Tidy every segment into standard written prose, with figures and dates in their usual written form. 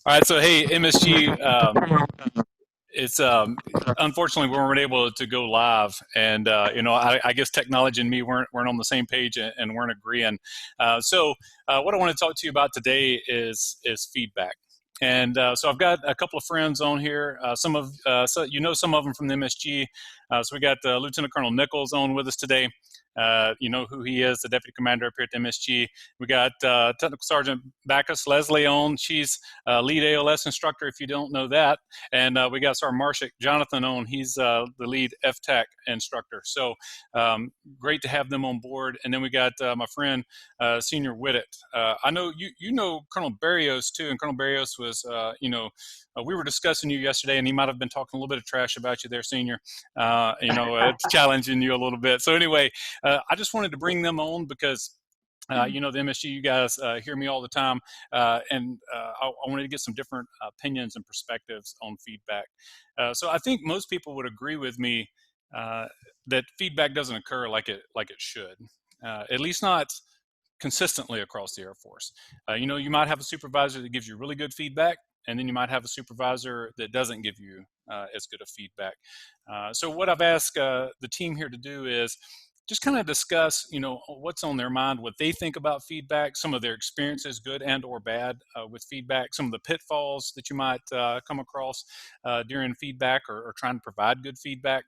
All right, so hey, MSG, it's unfortunately we weren't able to go live, and I guess technology and me weren't on the same page and weren't agreeing. What I want to talk to you about today is feedback. And so I've got a couple of friends on here. Some of them from the MSG. So we got Lieutenant Colonel Nichols on with us today. You know who he is, the deputy commander up here at the MSG. We got Technical Sergeant Backus Leslie on. She's lead ALS instructor, if you don't know that. And we got Sergeant Marshak Jonathan on. He's the lead FTAC instructor. So great to have them on board. And then we got my friend Senior Whittet. I know you know Colonel Barrios too, and Colonel Barrios was we were discussing you yesterday, and he might have been talking a little bit of trash about you there, Senior. Challenging you a little bit. So anyway, I just wanted to bring them on because the MSG, you guys hear me all the time, and I wanted to get some different opinions and perspectives on feedback. So I think most people would agree with me that feedback doesn't occur like it should, at least not consistently across the Air Force. You might have a supervisor that gives you really good feedback, and then you might have a supervisor that doesn't give you as good of feedback. So what I've asked the team here to do is just kind of discuss, what's on their mind, what they think about feedback, some of their experiences, good and or bad, with feedback, some of the pitfalls that you might come across during feedback or trying to provide good feedback.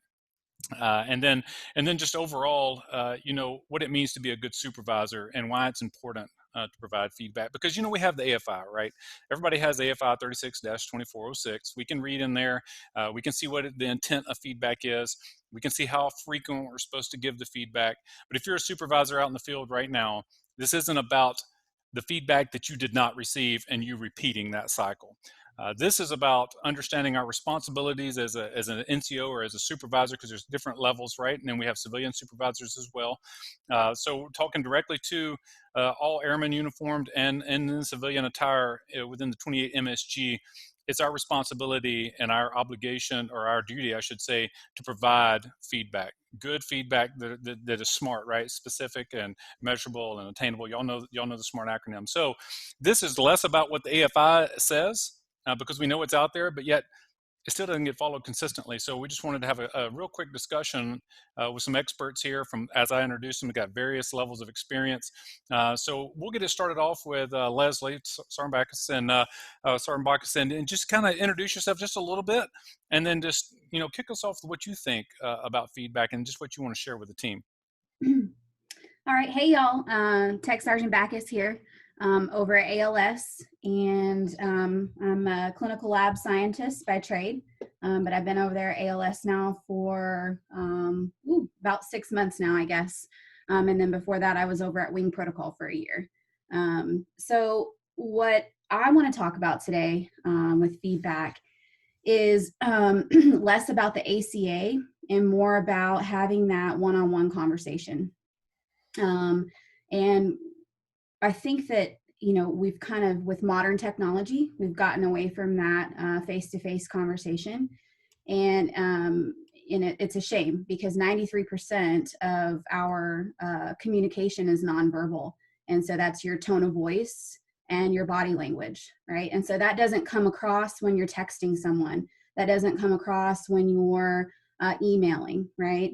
And then just overall, what it means to be a good supervisor and why it's important to provide feedback. Because, we have the AFI, right? Everybody has AFI 36-2406. We can read in there. We can see what the intent of feedback is. We can see how frequent we're supposed to give the feedback. But if you're a supervisor out in the field right now, this isn't about the feedback that you did not receive and you repeating that cycle. This is about understanding our responsibilities as an NCO or as a supervisor, because there's different levels, right? And then we have civilian supervisors as well. So we're talking directly to all airmen uniformed and in civilian attire within the 28 MSG. It's our responsibility and our obligation, or our duty, I should say, to provide feedback, good feedback that is smart, right? Specific and measurable and attainable. Y'all know the SMART acronym. So this is less about what the AFI says, because we know it's out there, but yet it still doesn't get followed consistently. So we just wanted to have a real quick discussion with some experts here. As I introduced them, we got various levels of experience. So we'll get it started off with Leslie, Sergeant Backus, and just kind of introduce yourself just a little bit, and then just kick us off with what you think about feedback and just what you want to share with the team. All right, hey y'all, Tech Sergeant Backus here. Over at ALS, and I'm a clinical lab scientist by trade, but I've been over there at ALS now for about 6 months now, I guess. And then before that, I was over at Wing Protocol for a year. So what I want to talk about today with feedback is less about the ACA and more about having that one-on-one conversation. And I think that, we've kind of, with modern technology, we've gotten away from that face-to-face conversation. And it's a shame, because 93% of our communication is nonverbal. And so that's your tone of voice and your body language, right? And so that doesn't come across when you're texting someone. That doesn't come across when you're emailing, right?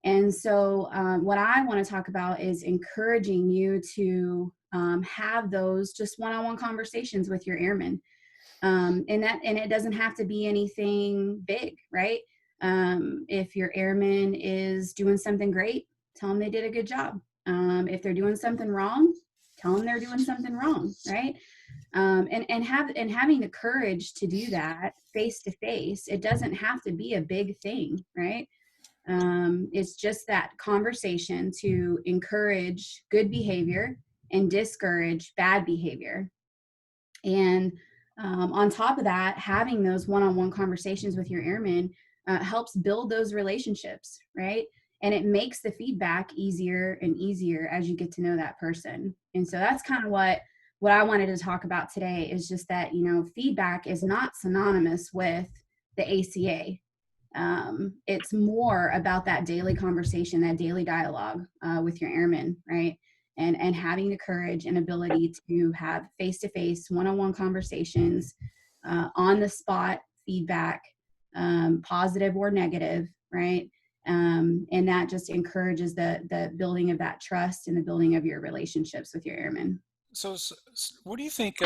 And so what I want to talk about is encouraging you to have those just one-on-one conversations with your airmen. And it doesn't have to be anything big, right? If your airman is doing something great, tell them they did a good job. If they're doing something wrong, tell them they're doing something wrong, right? And having the courage to do that face to face. It doesn't have to be a big thing, right? It's just that conversation to encourage good behavior and discourage bad behavior. And on top of that, having those one-on-one conversations with your airmen helps build those relationships, right? And it makes the feedback easier and easier as you get to know that person. And so that's kind of what I wanted to talk about today, is just that, feedback is not synonymous with the ACA. It's more about that daily conversation, that daily dialogue with your airmen, right? And having the courage and ability to have face-to-face, one-on-one conversations on the spot feedback, positive or negative, right? And that just encourages the building of that trust and the building of your relationships with your airmen. So, what do you think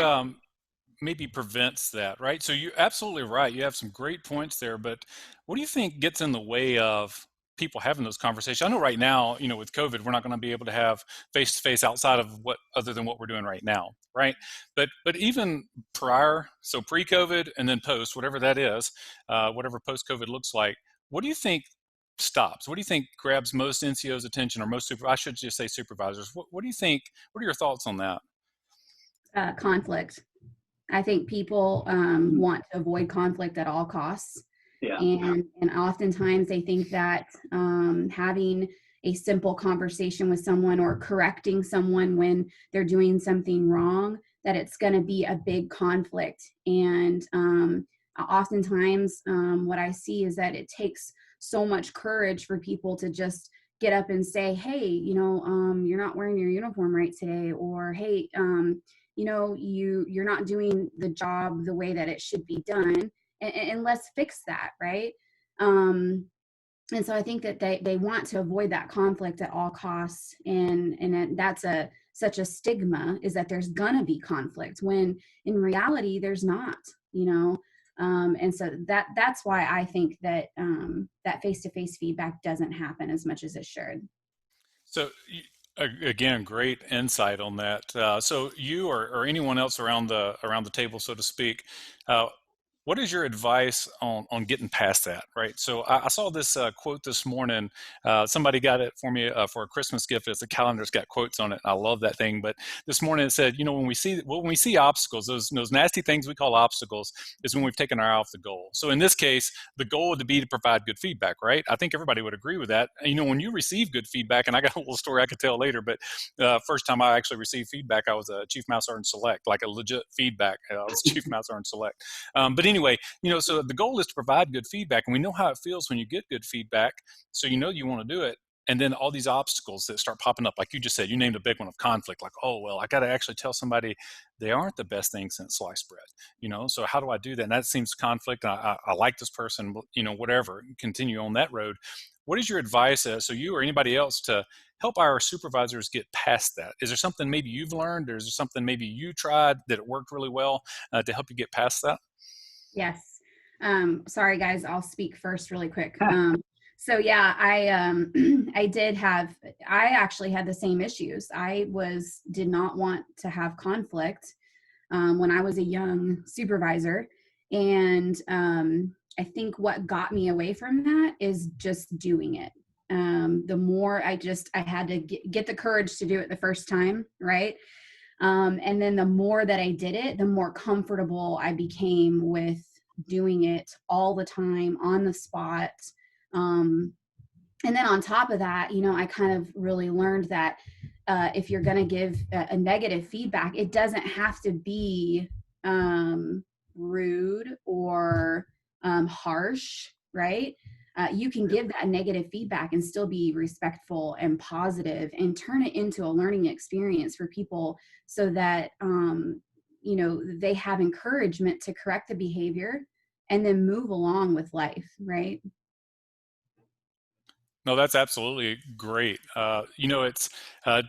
maybe prevents that, right? So you're absolutely right. You have some great points there, but what do you think gets in the way of people having those conversations? I know right now, with COVID, we're not going to be able to have face to face outside of what other than what we're doing right now, right? But even prior, so pre-COVID and then post, whatever that is, whatever post-COVID looks like, what do you think stops? What do you think grabs most NCOs' attention, or most I should just say supervisors? What do you think? What are your thoughts on that? Conflict. I think people want to avoid conflict at all costs. Yeah. And oftentimes they think that having a simple conversation with someone or correcting someone when they're doing something wrong, that it's going to be a big conflict. And oftentimes what I see is that it takes so much courage for people to just get up and say, hey, you're not wearing your uniform right today, or hey, you're not doing the job the way that it should be done, and let's fix that, right? And so I think that they want to avoid that conflict at all costs, and that's such a stigma, is that there's gonna be conflict when in reality there's not, and so that's why I think that that face-to-face feedback doesn't happen as much as it should. So again, great insight on that. So you or anyone else around the table, so to speak, what is your advice on getting past that, right? So I saw this quote this morning. Somebody got it for me for a Christmas gift. It's a calendar. It's got quotes on it. I love that thing. But this morning it said, when we see obstacles, those nasty things we call obstacles, is when we've taken our eye off the goal. So in this case, the goal would be to provide good feedback, right? I think everybody would agree with that. When you receive good feedback, and I got a little story I could tell later, but first time I actually received feedback, I was a Chief Mouse Sergeant Select, like a legit feedback. I was Chief Mouse Sergeant Select. But anyway, so the goal is to provide good feedback, and we know how it feels when you get good feedback. So you want to do it. And then all these obstacles that start popping up, like you just said, you named a big one of conflict, like, oh, well, I got to actually tell somebody they aren't the best thing since sliced bread, so how do I do that? And that seems conflict. I like this person, whatever, continue on that road. What is your advice, so you or anybody else, to help our supervisors get past that? Is there something maybe you've learned, or is there something maybe you tried that it worked really well to help you get past that? Yes. Sorry guys, I'll speak first really quick. So yeah, I actually had the same issues. Did not want to have conflict when I was a young supervisor. And I think what got me away from that is just doing it. The more I had to get the courage to do it the first time, right? And then the more that I did it, the more comfortable I became with doing it all the time on the spot. And then on top of that, I kind of really learned that if you're going to give a negative feedback, it doesn't have to be rude or harsh, right? You can give that negative feedback and still be respectful and positive, and turn it into a learning experience for people, so that they have encouragement to correct the behavior and then move along with life, right? No, that's absolutely great. It's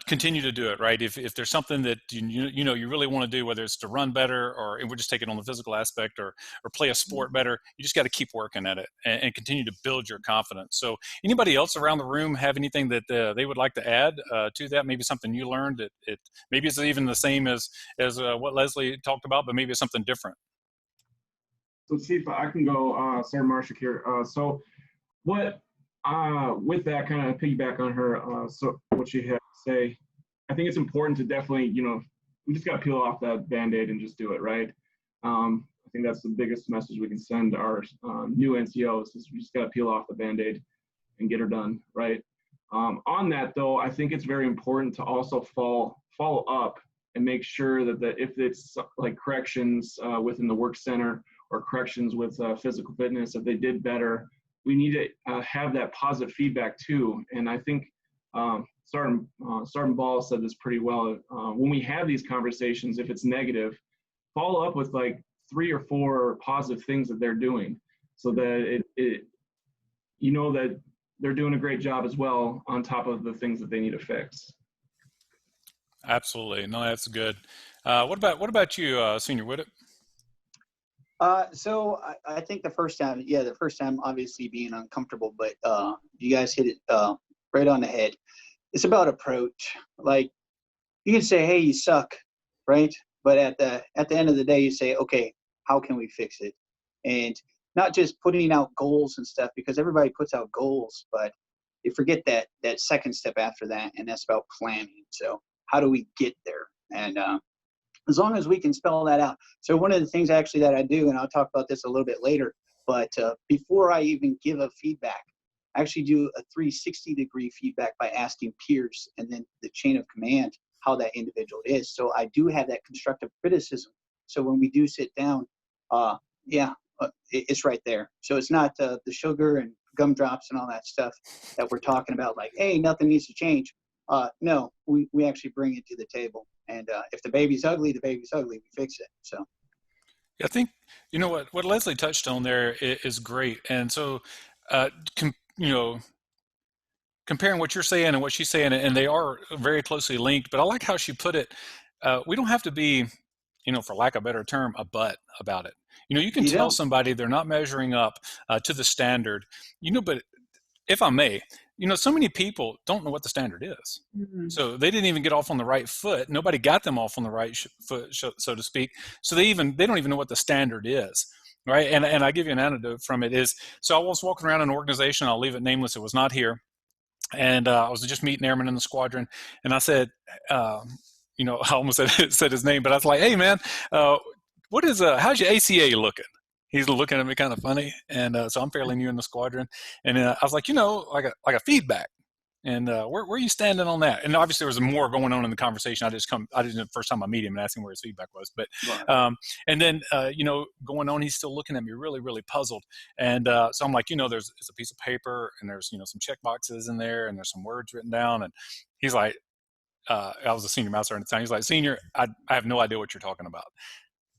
continue to do it, right? If there's something that you really want to do, whether it's to run better, or and we're just taking on the physical aspect, or play a sport better, you just got to keep working at it and continue to build your confidence. So, anybody else around the room have anything that they would like to add to that? Maybe something you learned that maybe it's even the same as what Leslie talked about, but maybe it's something different. So see if I can go, Sarah Marshak here. So what, with that, kind of piggyback on her, so what she had to say, I think it's important to definitely, we just got to peel off that Band-Aid and just do it, right? I think that's the biggest message we can send our new NCOs, is we just got to peel off the Band-Aid and get her done, right? On that though, I think it's very important to also follow up and make sure that if it's like corrections within the work center, or corrections with physical fitness, if they did better, we need to have that positive feedback too. And I think Sergeant Ball said this pretty well. When we have these conversations, if it's negative, follow up with like 3 or 4 positive things that they're doing, so that you know that they're doing a great job as well on top of the things that they need to fix. Absolutely. No, that's good. What about you, Senior Whittup? So I think the first time obviously being uncomfortable, but you guys hit it right on the head. It's about approach. Like, you can say, "Hey, you suck," right? But at the end of the day, you say, "Okay, how can we fix it?" And not just putting out goals and stuff, because everybody puts out goals, but you forget that second step after that, and that's about planning. So how do we get there? And as long as we can spell that out. So one of the things actually that I do, and I'll talk about this a little bit later, but before I even give a feedback, I actually do a 360-degree feedback by asking peers and then the chain of command how that individual is. So I do have that constructive criticism. So when we do sit down, it's right there. So it's not the sugar and gumdrops and all that stuff that we're talking about, like, hey, nothing needs to change. No, we actually bring it to the table. And if the baby's ugly, the baby's ugly. We fix it. So I think, you know, what Leslie touched on there is great. And so, you know, comparing what you're saying and what she's saying, and they are very closely linked, but I like how she put it. We don't have to be, you know, for lack of a better term, a butt about it. You know, you can tell somebody they're not measuring up to the standard, you know, but if I may, you know, so many people don't know what the standard is. Mm-hmm. So they didn't even get off on the right foot. Nobody got them off on the right foot, so to speak. So they don't even know what the standard is, right? And I give you an anecdote from it is, so I was walking around an organization, I'll leave it nameless, it was not here. And I was just meeting airmen in the squadron. And I said, you know, I almost said his name, but I was like, hey man, how's your ACA looking? He's looking at me kind of funny, and so I'm fairly new in the squadron, and I was like, you know, like a feedback, and where are you standing on that? And obviously there was more going on in the conversation. I didn't the first time I meet him and ask him where his feedback was, but and then you know, going on, he's still looking at me really, really puzzled, and so I'm like, you know, it's a piece of paper, and there's, you know, some check boxes in there, and there's some words written down, and he's like, I was a senior master at the time. He's like, Senior, I have no idea what you're talking about.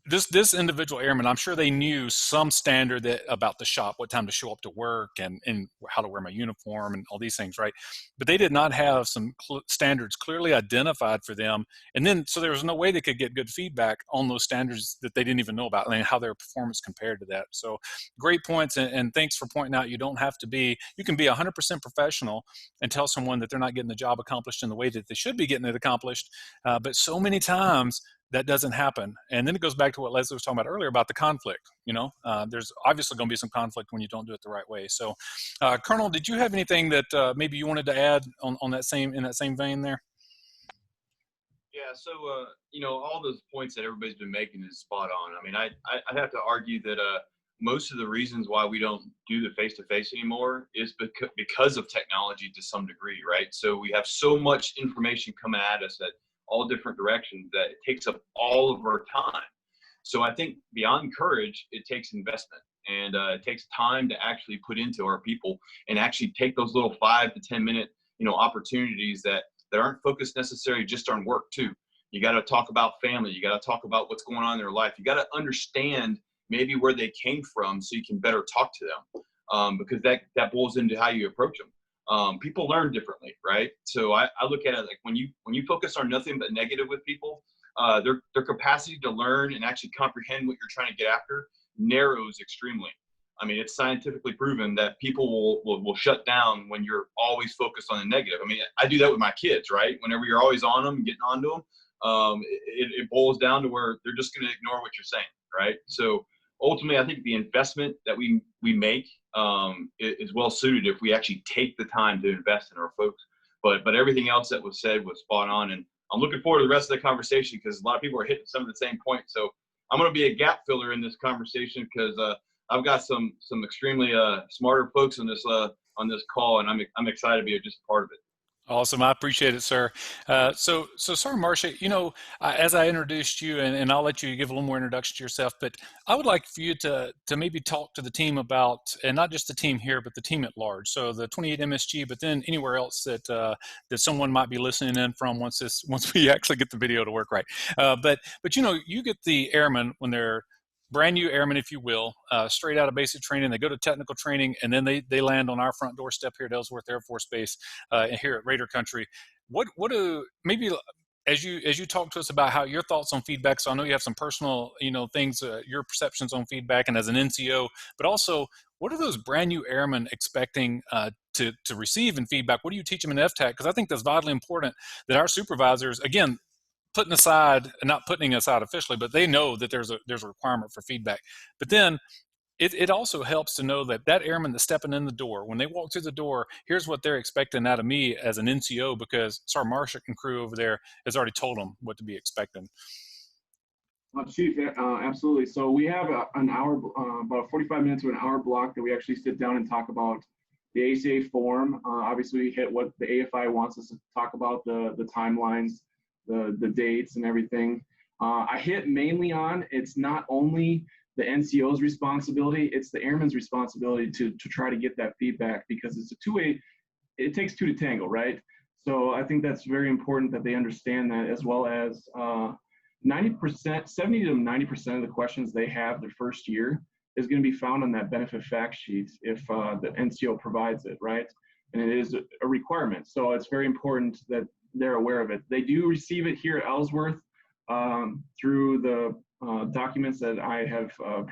This individual airman, I'm sure they knew some standard about the shop, what time to show up to work, and how to wear my uniform and all these things, right? But they did not have some standards clearly identified for them. And then, so there was no way they could get good feedback on those standards that they didn't even know about, and how their performance compared to that. So great points, and thanks for pointing out you don't have to be, you can be 100% professional and tell someone that they're not getting the job accomplished in the way that they should be getting it accomplished. But so many times, that doesn't happen. And then it goes back to what Leslie was talking about earlier about the conflict. You know, there's obviously going to be some conflict when you don't do it the right way. So, Colonel, did you have anything that maybe you wanted to add in that same vein there? Yeah, so you know, all those points that everybody's been making is spot on. I mean, I'd have to argue that most of the reasons why we don't do the face-to-face anymore is because of technology to some degree, right? So we have so much information coming at us that all different directions that it takes up all of our time. So I think beyond courage, it takes investment, and it takes time to actually put into our people and actually take those little 5 to 10 minute, you know, opportunities that aren't focused necessarily just on work too. You got to talk about family. You got to talk about what's going on in their life. You got to understand maybe where they came from so you can better talk to them, because that boils into how you approach them. People learn differently, right? So I look at it like when you focus on nothing but negative with people, their capacity to learn and actually comprehend what you're trying to get after narrows extremely. I mean, it's scientifically proven that people will shut down when you're always focused on the negative. I mean, I do that with my kids, right? Whenever you're always on them, getting onto them, it boils down to where they're just going to ignore what you're saying, right? So ultimately, I think the investment that we make is well suited if we actually take the time to invest in our folks. But everything else that was said was spot on, and I'm looking forward to the rest of the conversation because a lot of people are hitting some of the same points. So I'm going to be a gap filler in this conversation because I've got some extremely smarter folks on this call, and I'm excited to be just a part of it. Awesome. I appreciate it, sir. So Sergeant Marcia, you know, as I introduced you, and I'll let you give a little more introduction to yourself, but I would like for you to maybe talk to the team about, and not just the team here, but the team at large. So the 28 MSG, but then anywhere else that someone might be listening in from once we actually get the video to work right. But you know, you get the airmen when they're brand new airmen, if you will, straight out of basic training. They go to technical training, and then they land on our front doorstep here at Ellsworth Air Force Base, here at Raider Country. What do maybe as you talk to us about how your thoughts on feedback? So I know you have some personal things, your perceptions on feedback, and as an NCO, but also what are those brand new airmen expecting to receive in feedback? What do you teach them in FTAC? Because I think that's vitally important that our supervisors, again, not putting aside officially, but they know that there's a requirement for feedback. But then it also helps to know that airman that's stepping in the door, when they walk through the door, here's what they're expecting out of me as an NCO, because Sergeant Marshall and crew over there has already told them what to be expecting. Chief, absolutely. So we have an hour, about 45 minutes to an hour block that we actually sit down and talk about the ACA form. Obviously, we hit what the AFI wants us to talk about, the timelines, the dates and everything. I hit mainly on, it's not only the NCO's responsibility, it's the airman's responsibility to try to get that feedback, because it's a two-way, it takes two to tango, right? So I think that's very important that they understand that, as well as 90%, 70 to 90% of the questions they have their first year is going to be found on that benefit fact sheet if the NCO provides it, right? And it is a requirement. So it's very important that they're aware of it. They do receive it here at Ellsworth through the documents that I have I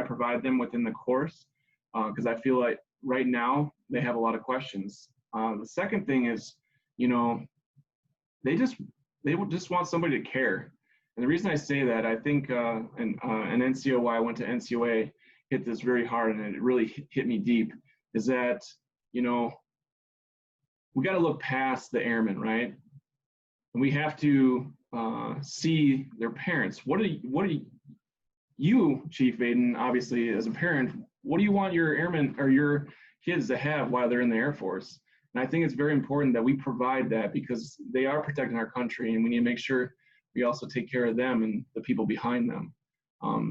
provide them within the course, because I feel like right now they have a lot of questions. The second thing is, they just want somebody to care. And the reason I say that, I think an NCO, why I went to NCOA, hit this very hard, and it really hit me deep, is that, we got to look past the airmen, right? And we have to see their parents. What are you, Chief Vaden, obviously as a parent, what do you want your airmen or your kids to have while they're in the Air Force? And I think it's very important that we provide that, because they are protecting our country, and we need to make sure we also take care of them and the people behind them.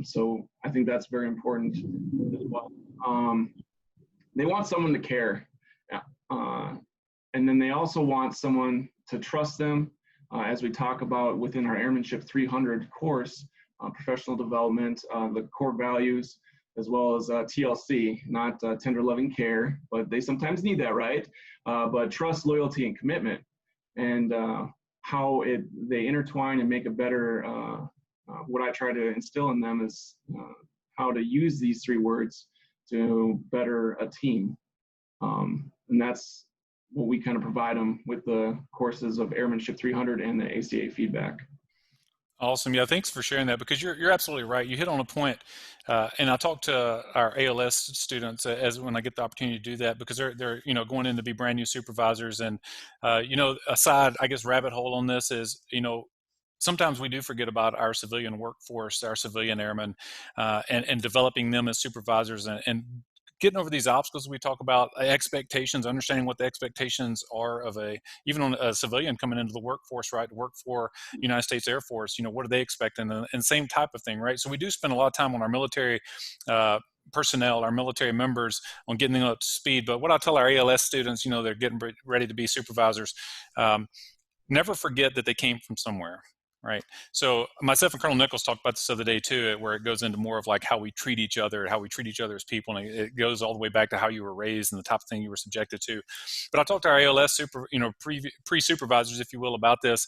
So I think that's very important as well. They want someone to care. And then they also want someone to trust them, as we talk about within our Airmanship 300 course, professional development, the core values, as well as TLC, not tender loving care, but they sometimes need that, right? But trust, loyalty, and commitment. And how they intertwine and make a better, what I try to instill in them is how to use these three words to better a team. And that's what we kind of provide them with the courses of Airmanship 300 and the ACA feedback. Awesome. Yeah, thanks for sharing that, because you're absolutely right. You hit on a point, and I talk to our ALS students as when I get the opportunity to do that, because they're going in to be brand new supervisors, and a side, I guess, rabbit hole on this is sometimes we do forget about our civilian workforce, our civilian airmen, and developing them as supervisors, and getting over these obstacles we talk about, expectations, understanding what the expectations are of even on a civilian coming into the workforce, right, to work for United States Air Force, what are they expecting, and same type of thing, right? So we do spend a lot of time on our military personnel, our military members, on getting them up to speed. But what I tell our ALS students, they're getting ready to be supervisors, never forget that they came from somewhere. Right. So myself and Colonel Nichols talked about this the other day too, where it goes into more of like how we treat each other, how we treat each other as people. And it goes all the way back to how you were raised and the type of thing you were subjected to. But I talked to our ALS pre-supervisors, if you will, about this.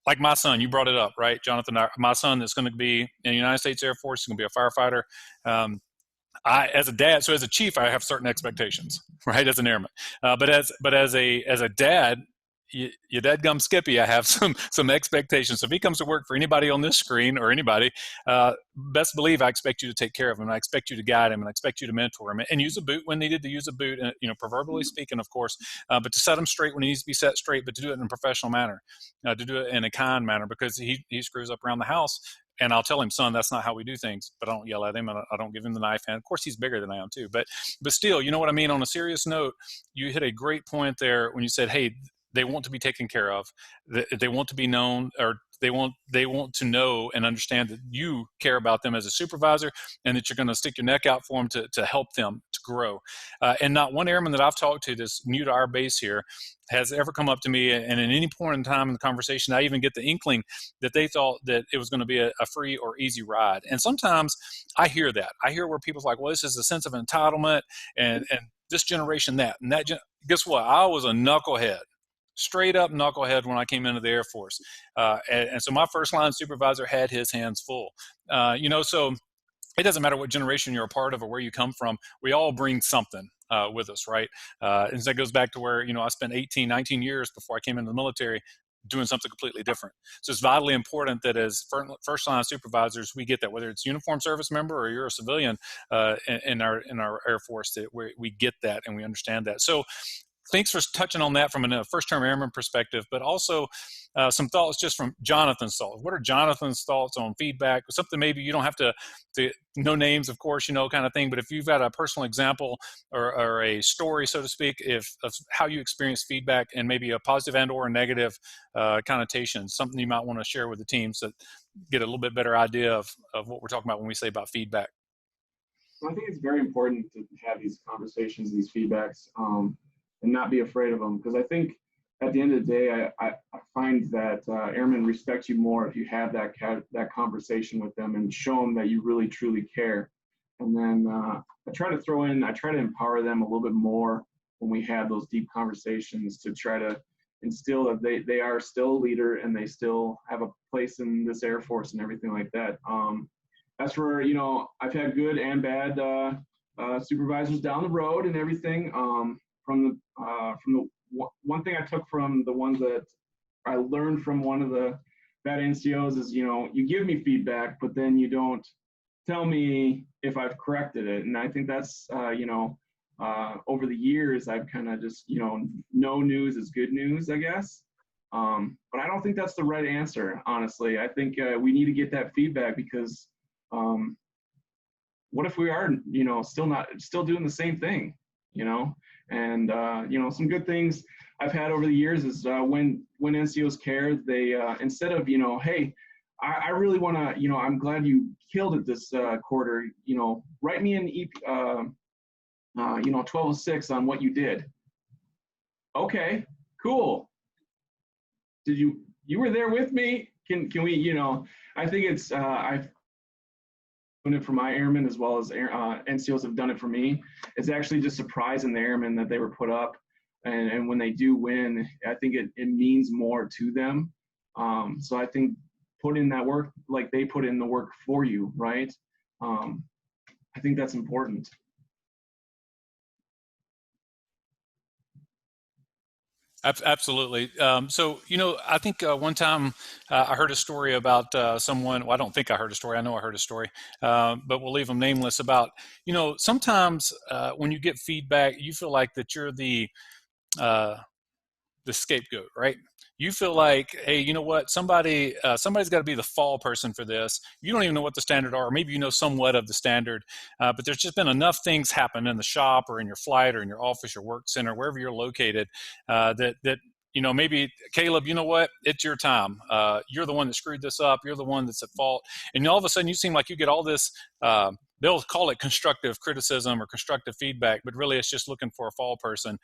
Like my son, you brought it up, right, Jonathan? My son that's going to be in the United States Air Force, he's going to be a firefighter. As a dad, so as a chief, I have certain expectations, right, as an airman. But as a dad, you dadgum Skippy, I have some expectations. So if he comes to work for anybody on this screen or anybody, best believe I expect you to take care of him, and I expect you to guide him, and I expect you to mentor him, and use a boot when needed to use a boot, proverbially speaking, of course, but to set him straight when he needs to be set straight, but to do it in a professional manner, to do it in a kind manner, because he screws up around the house. And I'll tell him, son, that's not how we do things. But I don't yell at him, and I don't give him the knife. And of course, he's bigger than I am too. But still, you know what I mean? On a serious note, you hit a great point there when you said, hey, they want to be taken care of. They want to be known, or They want to know and understand that you care about them as a supervisor, and that you're going to stick your neck out for them to help them to grow. And not one airman that I've talked to that's new to our base here has ever come up to me, and at any point in time in the conversation, I even get the inkling that they thought that it was going to be a free or easy ride. And sometimes I hear that. I hear where people's like, well, this is a sense of entitlement, and this generation that, and that. Guess what? I was a knucklehead. Straight up knucklehead when I came into the Air Force. And so my first line supervisor had his hands full. So it doesn't matter what generation you're a part of or where you come from. We all bring something with us, right? And that goes back to where, I spent 18, 19 years before I came into the military doing something completely different. So it's vitally important that as first line supervisors, we get that, whether it's uniformed service member or you're a civilian in our Air Force, that we get that and we understand that. So thanks for touching on that from a first-term airman perspective, but also some thoughts just from Jonathan's thoughts. What are Jonathan's thoughts on feedback? Something maybe you don't have to no names, of course, kind of thing, but if you've got a personal example or a story, so to speak, of how you experience feedback and maybe a positive and or a negative connotation, something you might want to share with the team so that get a little bit better idea of what we're talking about when we say about feedback. So I think it's very important to have these conversations, these feedbacks, and not be afraid of them. Because I think at the end of the day, I find that airmen respect you more if you have that conversation with them and show them that you really, truly care. And then I try to empower them a little bit more when we have those deep conversations to try to instill that they are still a leader and they still have a place in this Air Force and everything like that. As for, I've had good and bad supervisors down the road and everything. From the one thing I took from the ones that I learned from one of the bad NCOs is, you give me feedback, but then you don't tell me if I've corrected it. And I think that's, over the years, I've kind of just, no news is good news, I guess. But I don't think that's the right answer, honestly. I think we need to get that feedback because what if we are, still doing the same thing, And, some good things I've had over the years is when NCOs care, they, instead of, hey, I really want to, I'm glad you killed it this quarter, write me an 1206 on what you did. Okay, cool. You were there with me? Can we, I think it's, I've done it for my airmen as well as NCOs have done it for me. It's actually just surprising the airmen that they were put up. And when they do win, I think it means more to them. So I think put in that work like they put in the work for you, right? I think that's important. Absolutely. So, I think one time I heard a story about someone, well, I don't think I heard a story. I know I heard a story, but we'll leave them nameless about, sometimes when you get feedback, you feel like that you're the scapegoat, right? You feel like, hey, you know what? Somebody's got to be the fall person for this. You don't even know what the standard are, or maybe you know somewhat of the standard, but there's just been enough things happen in the shop or in your flight or in your office, your work center, wherever you're located, that maybe Caleb, you know what? It's your time. You're the one that screwed this up. You're the one that's at fault, and all of a sudden you seem like you get all this. They'll call it constructive criticism or constructive feedback, but really it's just looking for a fall person.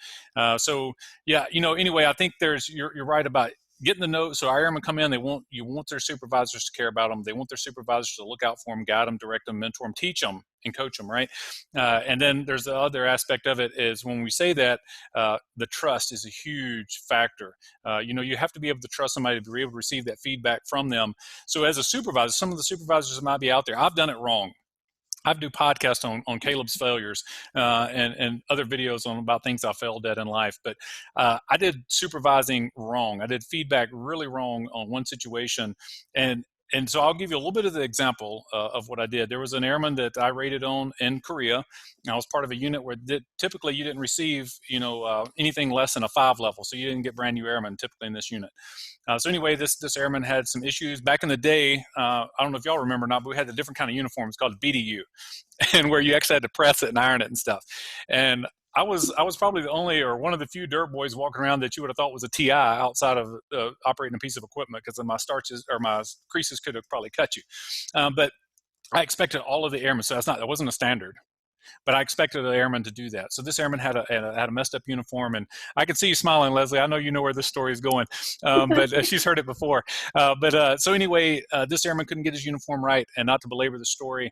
So yeah, anyway, I think you're right about getting the note. So our airmen come in, you want their supervisors to care about them. They want their supervisors to look out for them, guide them, direct them, mentor them, teach them, and coach them, right? And then there's the other aspect of it is when we say that, the trust is a huge factor. You have to be able to trust somebody to be able to receive that feedback from them. So as a supervisor, some of the supervisors that might be out there, I've done it wrong. I do podcasts on Caleb's failures and other videos about things I failed at in life. But I did supervising wrong. I did feedback really wrong on one situation. And so I'll give you a little bit of the example of what I did. There was an airman that I rated on in Korea. I was part of a unit where typically you didn't receive, anything less than a 5 level. So you didn't get brand new airmen typically in this unit. So anyway, this airman had some issues. Back in the day, I don't know if y'all remember or not, but we had a different kind of uniform. It's called BDU, and where you actually had to press it and iron it and stuff. And I was probably the only or one of the few dirt boys walking around that you would have thought was a TI outside of operating a piece of equipment, because my starches or my creases could have probably cut you. But I expected all of the airmen, so that wasn't a standard. But I expected an airman to do that. So this airman had a messed up uniform, and I can see you smiling, Leslie. I know you know where this story is going, but she's heard it before. So anyway, this airman couldn't get his uniform right, and not to belabor the story,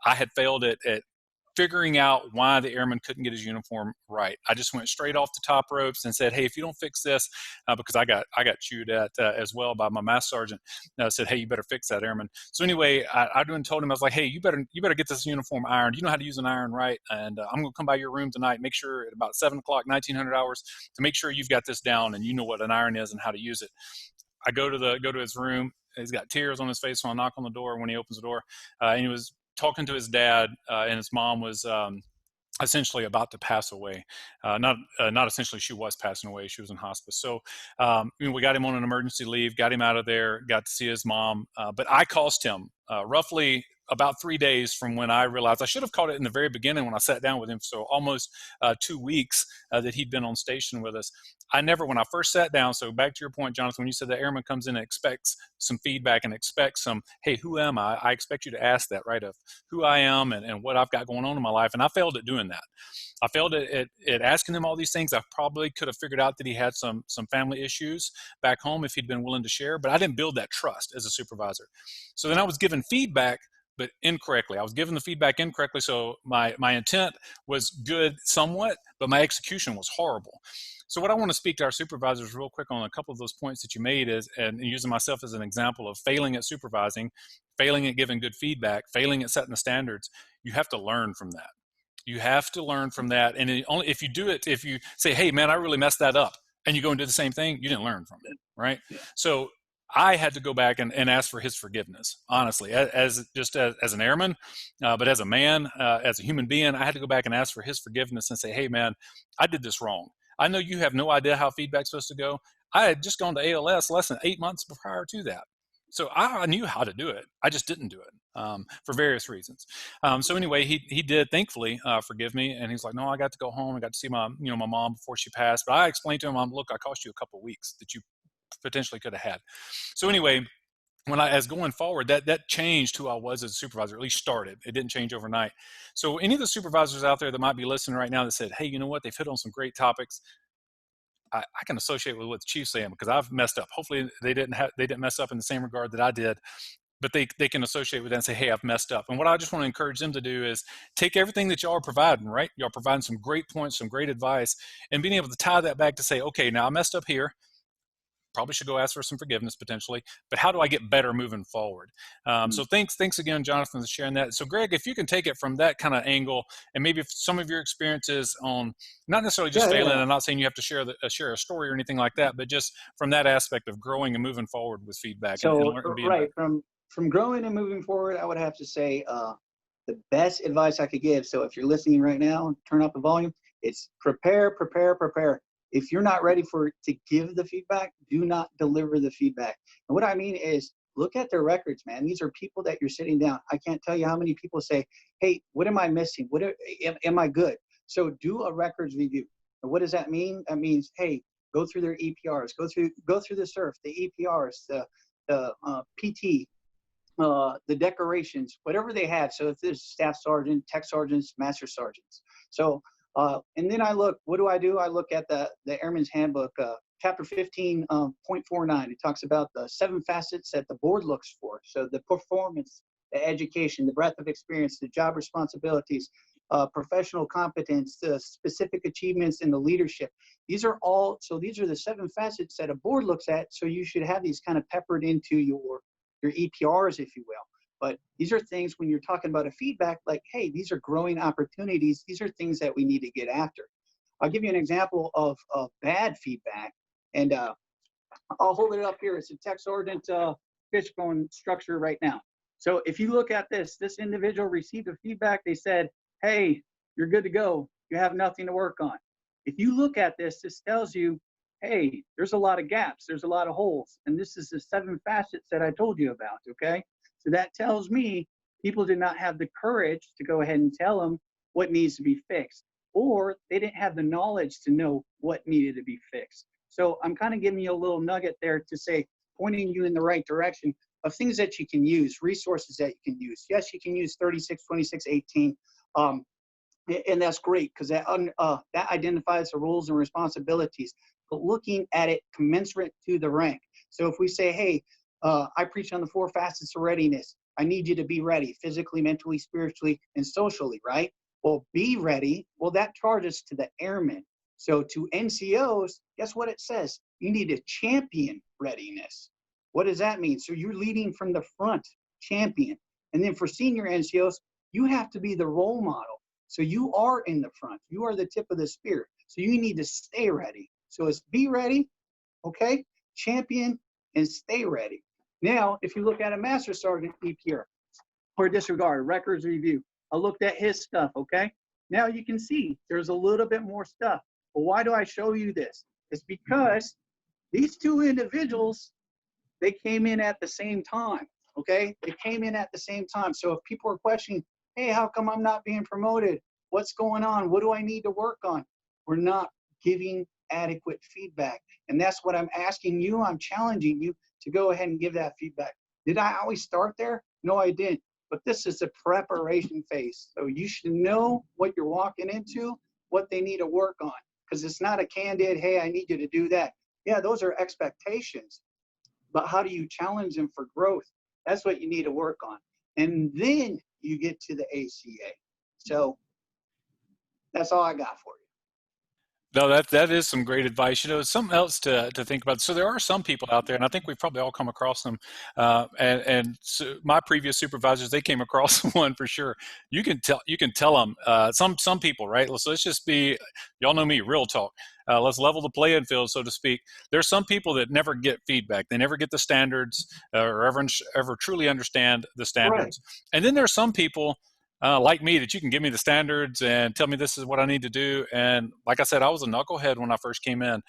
I had failed at figuring out why the airman couldn't get his uniform right. I just went straight off the top ropes and said, "Hey, if you don't fix this," because I got chewed at as well by my master sergeant. Said, "Hey, you better fix that, airman." So anyway, I told him, I was like, "Hey, you better get this uniform ironed. You know how to use an iron, right? And I'm going to come by your room tonight. Make sure at about 7 o'clock, 1900 hours, to make sure you've got this down and you know what an iron is and how to use it." I go to his room. He's got tears on his face, so I knock on the door when he opens the door, and he was talking to his dad, and his mom was essentially about to pass away. Not essentially, she was passing away. She was in hospice. So we got him on an emergency leave, got him out of there, got to see his mom. But I cost him roughly about 3 days from when I realized I should have caught it in the very beginning when I sat down with him. So almost 2 weeks that he'd been on station with us. When I first sat down, so back to your point, Jonathan, when you said the airman comes in and expects some feedback and expects some, "Hey, who am I?" I expect you to ask that, right, of who I am and what I've got going on in my life. And I failed at doing that. I failed at asking him all these things. I probably could have figured out that he had some family issues back home if he'd been willing to share, but I didn't build that trust as a supervisor. So then I was given feedback, but incorrectly. I was given the feedback incorrectly, so my intent was good somewhat, but my execution was horrible. So what I want to speak to our supervisors real quick on a couple of those points that you made is, and using myself as an example of failing at supervising, failing at giving good feedback, failing at setting the standards, you have to learn from that. You have to learn from that. And only if you do it, if you say, "Hey man, I really messed that up," and you go and do the same thing, you didn't learn from it, right? Yeah. So I had to go back and ask for his forgiveness, honestly, as an airman, but as a man, as a human being, I had to go back and ask for his forgiveness and say, "Hey man, I did this wrong. I know you have no idea how feedback's supposed to go. I had just gone to ALS less than 8 months prior to that. So I knew how to do it. I just didn't do it for various reasons." So anyway, he did thankfully forgive me, and he's like, "No, I got to go home. I got to see my mom before she passed." But I explained to him, "Look, I cost you a couple of weeks that you potentially could have had." So anyway, as going forward, that changed who I was as a supervisor, at least started. It didn't change overnight. So any of the supervisors out there that might be listening right now that said, "Hey, you know what? They've hit on some great topics," I can associate with what the Chief's saying, because I've messed up. Hopefully they didn't mess up in the same regard that I did, but they can associate with that and say, "Hey, I've messed up." And what I just want to encourage them to do is take everything that y'all are providing, right? Y'all providing some great points, some great advice, and being able to tie that back to say, "Okay, now I messed up here. Probably should go ask for some forgiveness potentially, but how do I get better moving forward?" So thanks again, Jonathan, for sharing that. So Greg, if you can take it from that kind of angle, and maybe if some of your experiences on not necessarily just failing, I'm not saying you have to share a story or anything like that, but just from that aspect of growing and moving forward with feedback. So and being right, from growing and moving forward, I would have to say the best advice I could give. So if you're listening right now, turn up the volume. It's prepare. If you're not ready to give the feedback, do not deliver the feedback. And what I mean is, look at their records, man. These are people that you're sitting down. I can't tell you how many people say, "Hey, what am I missing? Am I good?" So do a records review. And what does that mean? That means, hey, go through their EPRs, go through the CERF, the EPRs, the PT, the decorations, whatever they have. So if there's staff sergeant, tech sergeants, master sergeants. So and then what do? I look at the Airman's Handbook, chapter 15.49. It talks about the 7 facets that the board looks for. So the performance, the education, the breadth of experience, the job responsibilities, professional competence, the specific achievements, and the leadership. These are the 7 facets that a board looks at. So you should have these kind of peppered into your EPRs, if you will. But these are things when you're talking about a feedback, like, hey, these are growing opportunities. These are things that we need to get after. I'll give you an example of bad feedback, and I'll hold it up here. It's a tech sergeant fishbone structure right now. So if you look at this individual received a feedback. They said, "Hey, you're good to go. You have nothing to work on." If you look at this tells you, hey, there's a lot of gaps. There's a lot of holes. And this is the 7 facets that I told you about, okay? So that tells me people did not have the courage to go ahead and tell them what needs to be fixed. or they didn't have the knowledge to know what needed to be fixed. So I'm kind of giving you a little nugget there to say, pointing you in the right direction of things that you can use, resources that you can use. Yes, you can use 36, 26, 18. And that's great because that identifies the roles and responsibilities, but looking at it commensurate to the rank. So if we say, hey, I preach on the 4 facets of readiness. I need you to be ready physically, mentally, spiritually, and socially, right? Well, be ready. Well, that charges to the airmen. So to NCOs, guess what it says? You need to champion readiness. What does that mean? So you're leading from the front, champion. And then for senior NCOs, you have to be the role model. So you are in the front. You are the tip of the spear. So you need to stay ready. So it's be ready, okay? Champion and stay ready. Now, if you look at a Master Sergeant EPR or disregard, records review, I looked at his stuff, okay? Now you can see there's a little bit more stuff. But why do I show you this? It's because these 2 individuals, they came in at the same time, okay? They came in at the same time. So if people are questioning, hey, how come I'm not being promoted? What's going on? What do I need to work on? We're not giving adequate feedback. And that's what I'm asking you. I'm challenging you to go ahead and give that feedback. Did I always start there? No, I didn't. But this is a preparation phase. So you should know what you're walking into, what they need to work on. Because it's not a candid, hey, I need you to do that. Yeah, those are expectations. But how do you challenge them for growth? That's what you need to work on. And then you get to the ACA. So that's all I got for you. No, that is some great advice. Something else to think about. So there are some people out there, and I think we've probably all come across them. And so my previous supervisors, they came across one for sure. You can tell them. Some people, right? Let's just be, y'all know me, real talk. Let's level the playing field, so to speak. There's some people that never get feedback. They never get the standards or ever truly understand the standards. Right. And then there's some people like me that you can give me the standards and tell me this is what I need to do. And like I said, I was a knucklehead when I first came in.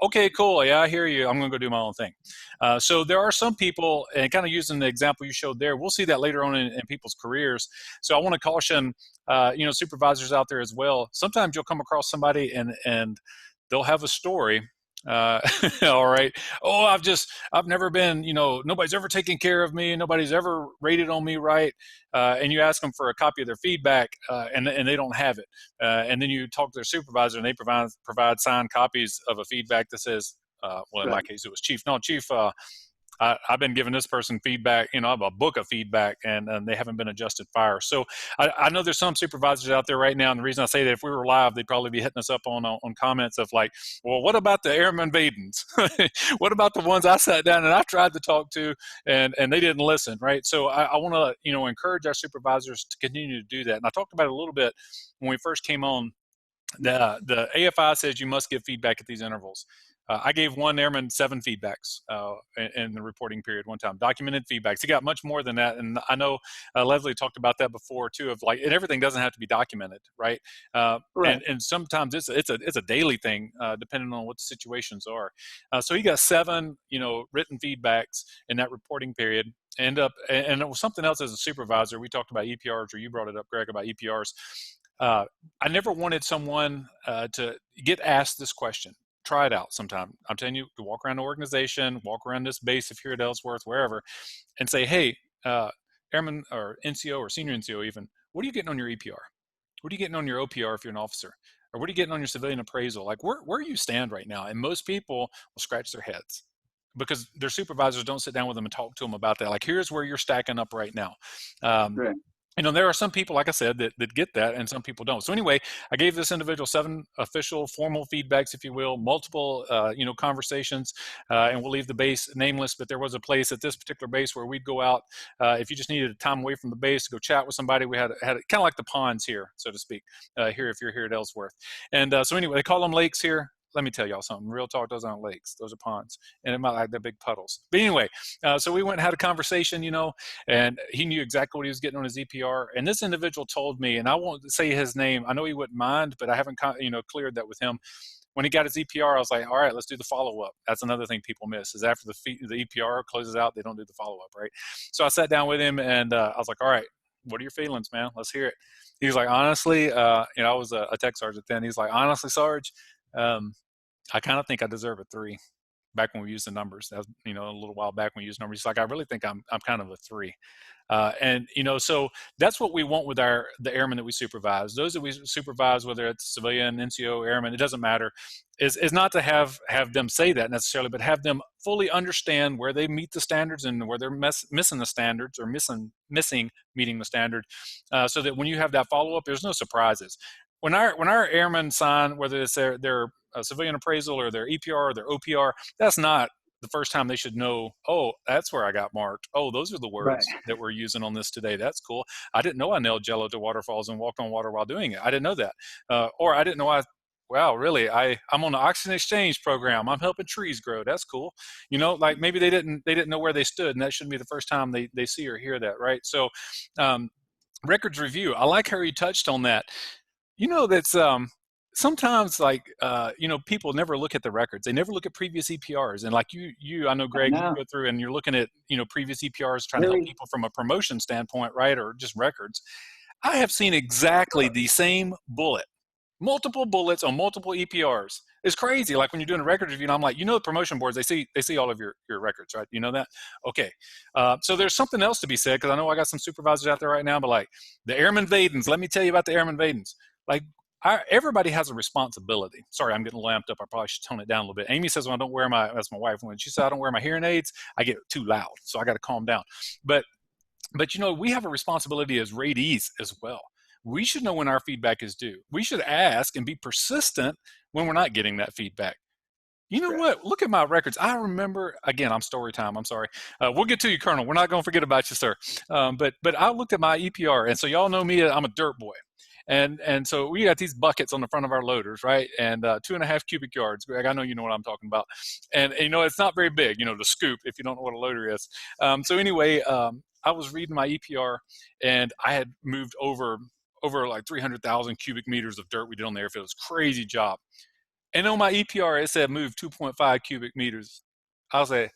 Okay, cool. Yeah, I hear you. I'm going to go do my own thing. So there are some people, and kind of using the example you showed there, we'll see that later on in people's careers. So I want to caution, supervisors out there as well. Sometimes you'll come across somebody and they'll have a story. All right. Oh, I've never been, nobody's ever taken care of me. Nobody's ever rated on me right. And you ask them for a copy of their feedback, and they don't have it. And then you talk to their supervisor, and they provide signed copies of a feedback that says, well, in my case, it was Chief. No, Chief, I've been giving this person feedback, I have a book of feedback, and they haven't been adjusted fire. So I know there's some supervisors out there right now, and the reason I say that, if we were live, they'd probably be hitting us up on comments of like, well, what about the airman maidens? What about the ones I sat down and I tried to talk to, and they didn't listen, right? So I want to, encourage our supervisors to continue to do that. And I talked about it a little bit when we first came on. The AFI says you must give feedback at these intervals. I gave one airman 7 feedbacks in the reporting period one time, documented feedbacks. He got much more than that, and I know Leslie talked about that before too. Of like, and everything doesn't have to be documented, right? Right. And sometimes it's a daily thing, depending on what the situations are. So he got 7, written feedbacks in that reporting period. And it was something else as a supervisor. We talked about EPRs, or you brought it up, Greg, about EPRs. I never wanted someone to get asked this question. Try it out sometime. I'm telling you, to walk around the organization, walk around this base if you're at Ellsworth, wherever, and say, hey, airman or NCO or senior NCO even, what are you getting on your EPR? What are you getting on your OPR if you're an officer? Or what are you getting on your civilian appraisal? Like, where you stand right now? And most people will scratch their heads because their supervisors don't sit down with them and talk to them about that. Like, here's where you're stacking up right now. Right. There are some people, like I said, that get that, and some people don't. So anyway, I gave this individual 7 official, formal feedbacks, if you will, multiple, conversations, and we'll leave the base nameless, but there was a place at this particular base where we'd go out. If you just needed a time away from the base to go chat with somebody, we had kind of like the ponds here, so to speak, here if you're here at Ellsworth. And so anyway, they call them lakes here. Let me tell y'all something. Real talk, those aren't lakes. Those are ponds. And it might like they're big puddles. But anyway, so we went and had a conversation, and he knew exactly what he was getting on his EPR. And this individual told me, and I won't say his name. I know he wouldn't mind, but I haven't, cleared that with him. When he got his EPR, I was like, all right, let's do the follow-up. That's another thing people miss, is after the EPR closes out, they don't do the follow-up, right? So I sat down with him, and I was like, all right, what are your feelings, man? Let's hear it. He was like, honestly, I was a tech sergeant then. He's like, honestly, Sarge, I kind of think I deserve a 3. Back when we used the numbers, that was, a little while back when we used numbers. He's like, I really think I'm kind of a 3. And so that's what we want with the airmen that we supervise. Those that we supervise, whether it's civilian, NCO, airmen, it doesn't matter, is not to have them say that necessarily, but have them fully understand where they meet the standards and where they're missing the standards or missing meeting the standard, so that when you have that follow up, there's no surprises. When our airmen sign, whether it's their civilian appraisal or their EPR or their OPR, that's not the first time they should know, oh, that's where I got marked. Oh, those are the words Right. that we're using on this today. That's cool. I didn't know I nailed jello to waterfalls and walked on water while doing it. I didn't know that. Or I didn't know wow, really, I'm on the oxygen exchange program. I'm helping trees grow. That's cool. Like maybe they didn't know where they stood, and that shouldn't be the first time they see or hear that, right? So records review, I like how you touched on that. That's sometimes like people never look at the records. They never look at previous EPRs. And like I know, Greg, you go through and you're looking at previous EPRs, trying to help people from a promotion standpoint, right, or just records. I have seen exactly the same bullet, multiple bullets on multiple EPRs. It's crazy. Like when you're doing a record review, and I'm like, the promotion boards, they see all of your records, right? You know that? Okay. So there's something else to be said, because I know I got some supervisors out there right now, but like the Airman Vadens, let me tell you about the Airman Vadens. Like everybody has a responsibility. Sorry, I'm getting lamped up. I probably should tone it down a little bit. Amy says, when I don't wear that's my wife, when she said I don't wear my hearing aids, I get too loud. So I got to calm down. But we have a responsibility as raidees as well. We should know when our feedback is due. We should ask and be persistent when we're not getting that feedback. You know what? Look at my records. I remember, again, I'm story time. I'm sorry. We'll get to you, Colonel. We're not going to forget about you, sir. But I looked at my EPR, and so y'all know me. I'm a dirt boy. And so we got these buckets on the front of our loaders, right? And 2.5 cubic yards. Greg, I know you know what I'm talking about. And it's not very big, the scoop, if you don't know what a loader is. So anyway, I was reading my EPR, and I had moved over like 300,000 cubic meters of dirt we did on the airfield. It was a crazy job. And on my EPR, it said move 2.5 cubic meters. I was like,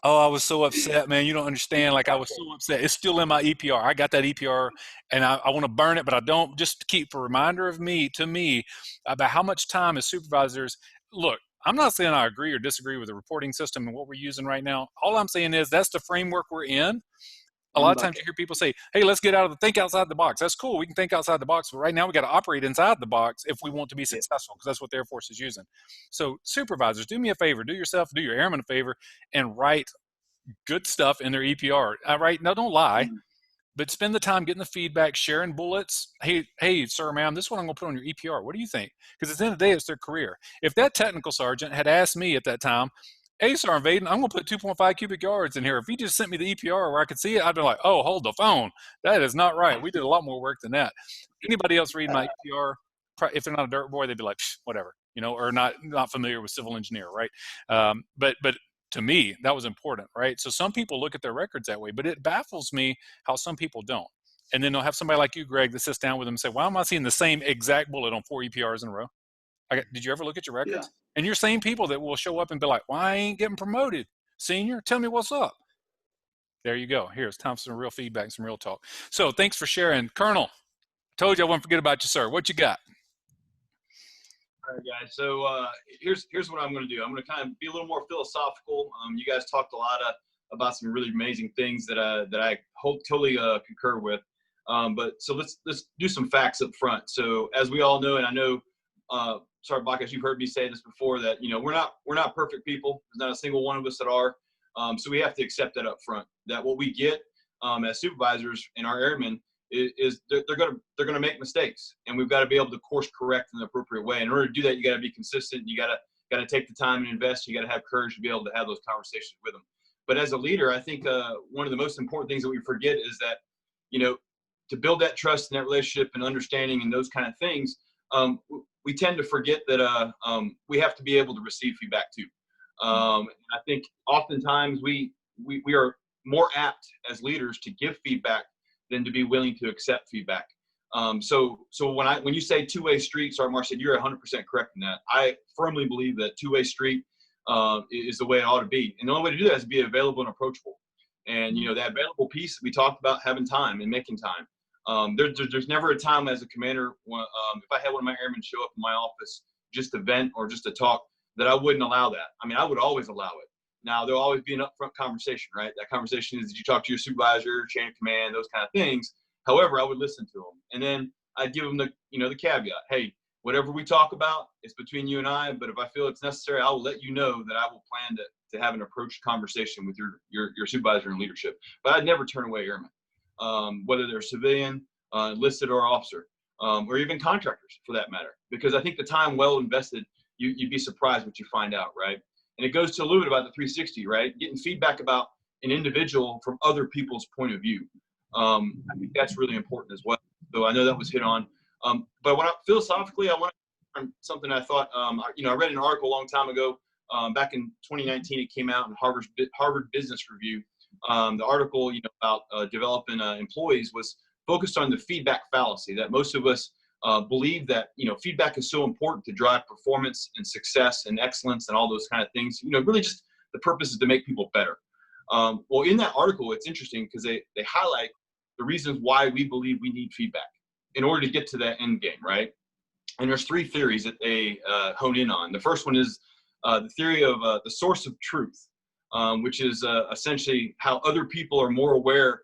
oh, I was so upset, man. You don't understand. Like, I was so upset. It's still in my EPR. I got that EPR, and I want to burn it, but I don't, just to keep a reminder to me about how much time as supervisors. Look, I'm not saying I agree or disagree with the reporting system and what we're using right now. All I'm saying is that's the framework we're in. A lot of times you hear people say, hey, let's think outside the box. That's cool. We can think outside the box. But right now we got to operate inside the box if we want to be successful, because that's what the Air Force is using. So supervisors, do me a favor, do your airmen a favor, and write good stuff in their EPR. No, don't lie, but spend the time getting the feedback, sharing bullets. Hey, sir, ma'am, this is what I'm going to put on your EPR. What do you think? Because at the end of the day, it's their career. If that technical sergeant had asked me at that time, hey, Sergeant Vaden, I'm going to put 2.5 cubic yards in here. If he just sent me the EPR where I could see it, I'd be like, oh, hold the phone. That is not right. We did a lot more work than that. Anybody else read my EPR, if they're not a dirt boy, they'd be like, whatever, or not familiar with civil engineer, right? But to me, that was important, right? So some people look at their records that way, but it baffles me how some people don't. And then they'll have somebody like you, Greg, that sits down with them and say, why am I seeing the same exact bullet on 4 EPRs in a row? Did you ever look at your records? Yeah. And you're same people that will show up and be like, well, I ain't getting promoted. Senior, tell me what's up. There you go. Here, it's time for some real feedback, some real talk. So thanks for sharing. Colonel, told you I wouldn't forget about you, sir. What you got? All right, guys. So here's what I'm going to do. I'm going to kind of be a little more philosophical. You guys talked a lot about some really amazing things that I totally concur with. But so let's do some facts up front. So as we all know, and I know, Sergeant Bacchus, you've heard me say this before, that we're not perfect people. There's not a single one of us that are. So we have to accept that up front. That what we get as supervisors and our airmen is they're gonna make mistakes, and we've got to be able to course correct in the appropriate way. In order to do that, you got to be consistent. You got to take the time and invest. You got to have courage to be able to have those conversations with them. But as a leader, I think one of the most important things that we forget is that to build that trust and that relationship and understanding and those kind of things, we tend to forget that we have to be able to receive feedback too. I think oftentimes we are more apt as leaders to give feedback than to be willing to accept feedback. So when you say two-way street, Sergeant Marsh said, you're 100% correct in that. I firmly believe that two-way street is the way it ought to be. And the only way to do that is to be available and approachable. And, that available piece we talked about, having time and making time. There's never a time as a commander, if I had one of my airmen show up in my office just to vent or just to talk, that I wouldn't allow that. I mean, I would always allow it. Now, there'll always be an upfront conversation, right? That conversation is, did you talk to your supervisor, chain of command, those kind of things. However, I would listen to them. And then I'd give them the caveat. Hey, whatever we talk about, it's between you and I, but if I feel it's necessary, I will let you know that I will plan to have an approach conversation with your supervisor and leadership. But I'd never turn away airmen, whether they're civilian, enlisted, or officer, or even contractors for that matter. Because I think the time well invested, you'd be surprised what you find out, right? And it goes to a little bit about the 360, right? Getting feedback about an individual from other people's point of view. I think that's really important as well. So I know that was hit on. But philosophically, I want to something I thought, I read an article a long time ago. Back in 2019, it came out in Harvard Business Review. The article, about developing employees was focused on the feedback fallacy, that most of us believe that, feedback is so important to drive performance and success and excellence and all those kind of things. Really just the purpose is to make people better. Well, in that article, it's interesting because they highlight the reasons why we believe we need feedback in order to get to that end game, right? And there's 3 theories that they hone in on. The first one is the theory of the source of truth, which is essentially how other people are more aware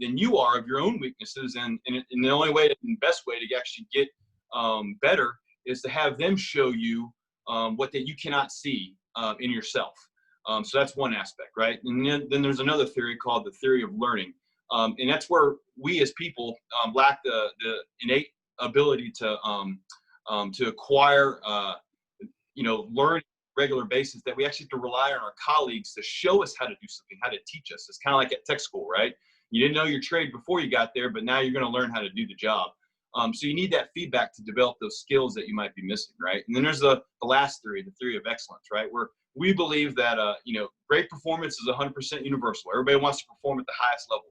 than you are of your own weaknesses. And the only way and best way to actually get better is to have them show you what that you cannot see in yourself. So that's one aspect, right? And then there's another theory called the theory of learning. And that's where we as people lack the innate ability to acquire, learn on a regular basis, that we actually have to rely on our colleagues to show us how to do something, how to teach us. It's kind of like at tech school, right? You didn't know your trade before you got there, but now you're going to learn how to do the job. So you need that feedback to develop those skills that you might be missing, right? And then there's the last theory, the theory of excellence, right? Where we believe that, great performance is 100% universal. Everybody wants to perform at the highest level.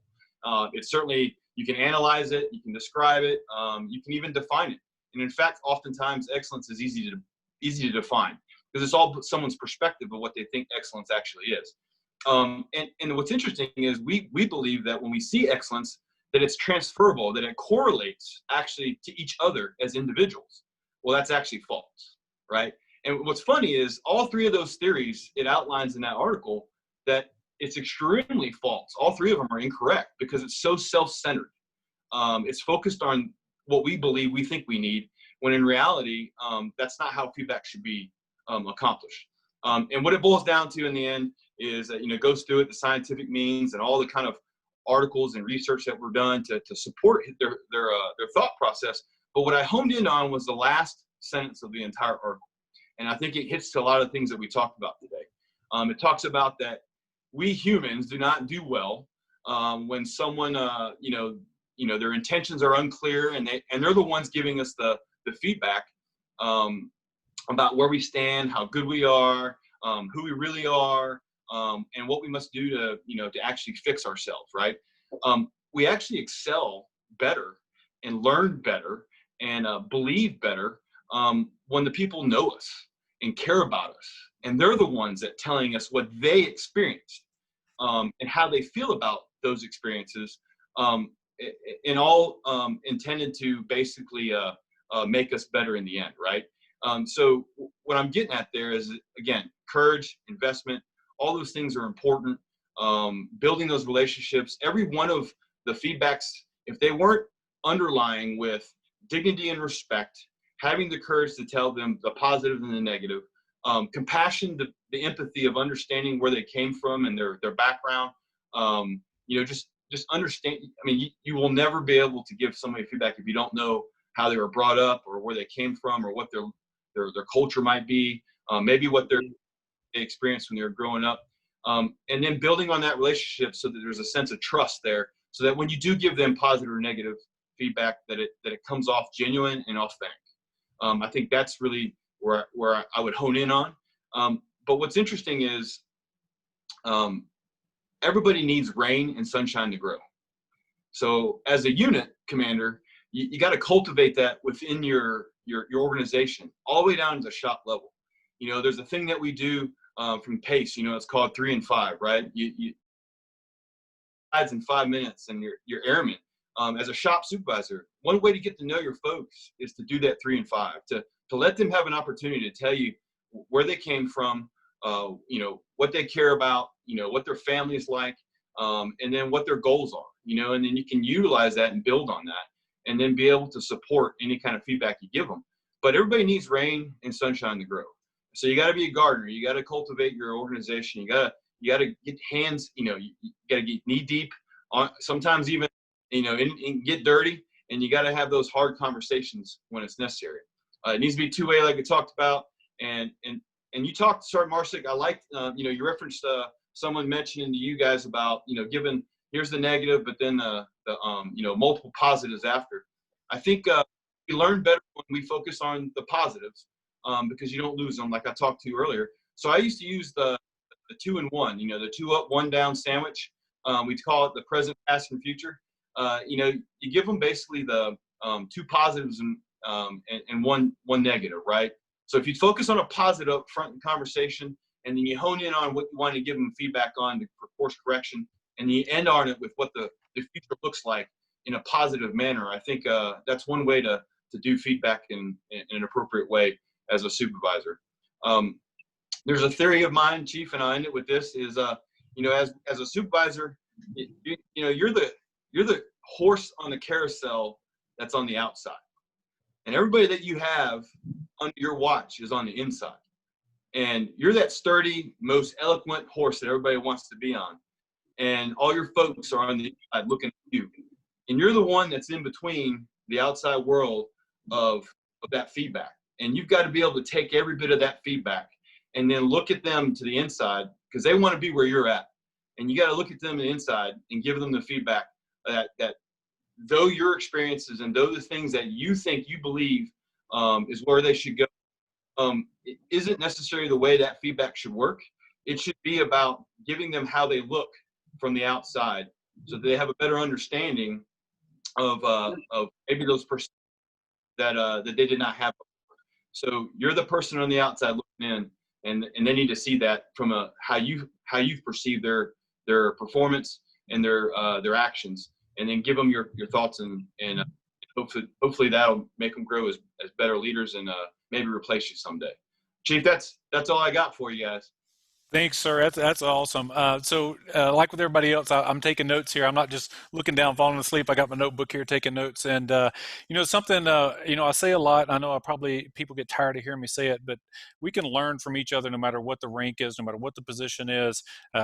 It's certainly, you can analyze it, you can describe it, you can even define it. And in fact, oftentimes excellence is easy to define because it's all someone's perspective of what they think excellence actually is. And what's interesting is we believe that when we see excellence, that it's transferable, that it correlates actually to each other as individuals. Well, that's actually false, right? And what's funny is all 3 of those theories it outlines in that article that it's extremely false. All 3 of them are incorrect because it's so self-centered. It's focused on what we believe we think we need, when in reality, that's not how feedback should be accomplished. And what it boils down to in the end is that, it goes through it, the scientific means and all the kind of articles and research that were done to support their thought process. But what I honed in on was the last sentence of the entire article. And I think it hits to a lot of things that we talked about today. It talks about that we humans do not do well when someone, their intentions are unclear and they're the ones giving us the feedback about where we stand, how good we are, who we really are, and what we must do to actually fix ourselves, right? We actually excel better and learn better and believe better when the people know us and care about us. And they're the ones that telling us what they experienced and how they feel about those experiences, and all intended to basically make us better in the end, right? So what I'm getting at there is, again, courage, investment, all those things are important. Building those relationships, every one of the feedbacks, if they weren't underlying with dignity and respect, having the courage to tell them the positive and the negative, compassion, the empathy of understanding where they came from and their background, just understand. I mean, you will never be able to give somebody feedback if you don't know how they were brought up or where they came from or what their culture might be, maybe what they experienced when they were growing up. And then building on that relationship so that there's a sense of trust there, so that when you do give them positive or negative feedback, that it comes off genuine and authentic. I think that's really where I would hone in on. But what's interesting is everybody needs rain and sunshine to grow. So as a unit commander, you got to cultivate that within your organization, all the way down to the shop level. There's a thing that we do from PACE, it's called 3 and 5, right? slides in 5 minutes and you're airman. As a shop supervisor, one way to get to know your folks is to do that 3 and 5, to let them have an opportunity to tell you where they came from, what they care about, what their family is like, and then what their goals are, and then you can utilize that and build on that, and then be able to support any kind of feedback you give them. But everybody needs rain and sunshine to grow. So you got to be a gardener. You got to cultivate your organization. You got to get hands, you got to get knee deep on, sometimes even, and get dirty. And you got to have those hard conversations when it's necessary. It needs to be two-way, like we talked about. And you talked, Sergeant Marsick, I liked, you referenced someone mentioning to you guys about, given, here's the negative, but then the multiple positives after. I think we learn better when we focus on the positives, because you don't lose them, like I talked to you earlier. So I used to use the 2 and 1, the 2 up, 1 down sandwich. We call it the present, past, and future. You give them basically the 2 positives and one negative, right? So if you focus on a positive up front in conversation, and then you hone in on what you want to give them feedback on for course correction, and you end on it with what the future looks like in a positive manner, I think that's one way to do feedback in an appropriate way as a supervisor. There's a theory of mine, Chief, and I'll end it with this: is as a supervisor, you're the horse on the carousel that's on the outside, and everybody that you have under your watch is on the inside. And you're that sturdy, most eloquent horse that everybody wants to be on. And all your folks are on the inside looking at you. And you're the one that's in between the outside world of that feedback. And you've got to be able to take every bit of that feedback and then look at them to the inside, because they want to be where you're at. And you got to look at them to the inside and give them the feedback that though your experiences and though the things that you think you believe is where they should go, it isn't necessarily the way that feedback should work. It should be about giving them how they look from the outside, so that they have a better understanding of maybe those percent that they did not have before. So you're the person on the outside looking in, and they need to see that from how you perceive their performance and their actions, and then give them your thoughts, and hopefully that'll make them grow as better leaders, and maybe replace you someday. Chief, that's all I got for you guys. Thanks, sir. That's awesome. So like with everybody else, I'm taking notes here. I'm not just looking down, falling asleep. I got my notebook here, taking notes. And, something, I say a lot. I know people get tired of hearing me say it, but we can learn from each other no matter what the rank is, no matter what the position is,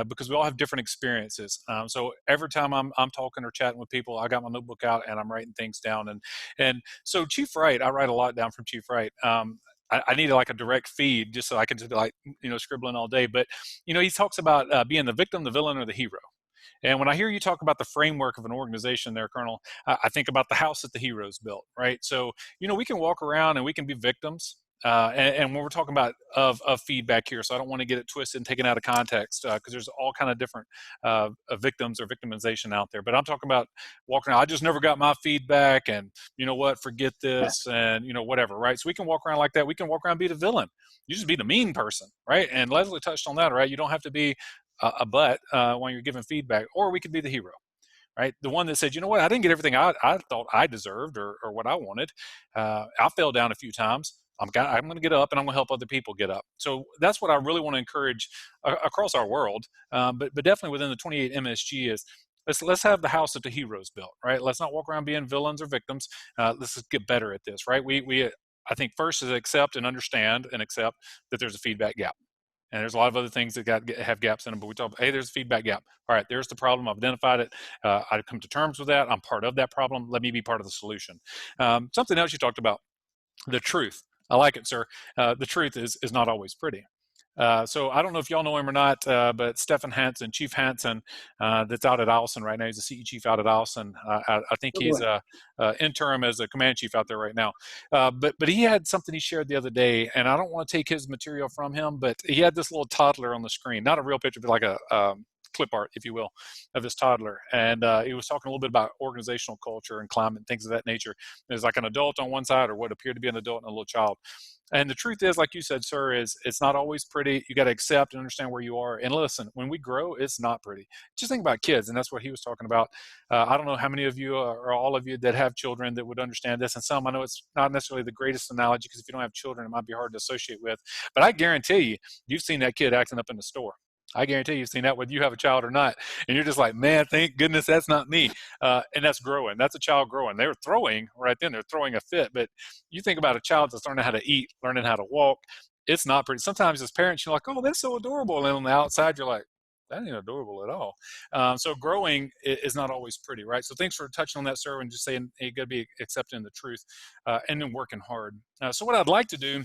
because we all have different experiences. So every time I'm talking or chatting with people, I got my notebook out and I'm writing things down. And so Chief Wright, I write a lot down from Chief Wright. I need like a direct feed just so I can just scribbling all day. But, he talks about being the victim, the villain, or the hero. And when I hear you talk about the framework of an organization there, Colonel, I think about the house that the heroes built, right? So, we can walk around and we can be victims. And when we're talking about of feedback here, so I don't want to get it twisted and taken out of context, because there's all kind of different victims or victimization out there. But I'm talking about walking around, I just never got my feedback, and you know what, forget this, and whatever, right? So we can walk around like that. We can walk around and be the villain. You just be the mean person, right? And Leslie touched on that, right? You don't have to be a butt when you're giving feedback, or we could be the hero. Right, the one that said, you know what, I didn't get everything I thought I deserved or what I wanted. I fell down a few times. I'm going to get up, and I'm going to help other people get up. So that's what I really want to encourage across our world, but definitely within the 28 MSG is let's have the house that the heroes built. Right, let's not walk around being villains or victims. Let's just get better at this. Right, we I think first is accept and understand and accept that there's a feedback gap. And there's a lot of other things that have gaps in them, but we talk about, hey, there's a feedback gap. All right, there's the problem. I've identified it. I've come to terms with that. I'm part of that problem. Let me be part of the solution. Something else you talked about, the truth. I like it, sir. The truth is not always pretty. So I don't know if y'all know him or not, but Stephen Hansen, Chief Hansen, that's out at Allison right now. He's a CE chief out at Allison. I think he's interim as a command chief out there right now. But he had something he shared the other day, and I don't want to take his material from him, but he had this little toddler on the screen, not a real picture, but like a clip art, if you will, of his toddler. And he was talking a little bit about organizational culture and climate and things of that nature. There's like an adult on one side, or what appeared to be an adult and a little child. And the truth is, like you said, sir, is it's not always pretty. You got to accept and understand where you are. And listen, when we grow, it's not pretty. Just think about kids, and that's what he was talking about. I don't know how many of you or all of you that have children that would understand this. And some, I know it's not necessarily the greatest analogy, because if you don't have children, it might be hard to associate with. But I guarantee you, you've seen that kid acting up in the store. I guarantee you've seen that whether you have a child or not. And you're just like, man, thank goodness that's not me. And that's growing. That's a child growing. They're throwing right then. They're throwing a fit. But you think about a child that's learning how to eat, learning how to walk. It's not pretty. Sometimes as parents, you're like, oh, that's so adorable. And on the outside, you're like, that ain't adorable at all. So growing is not always pretty, right? So thanks for touching on that, sir, and just saying you got to be accepting the truth and then working hard. So what I'd like to do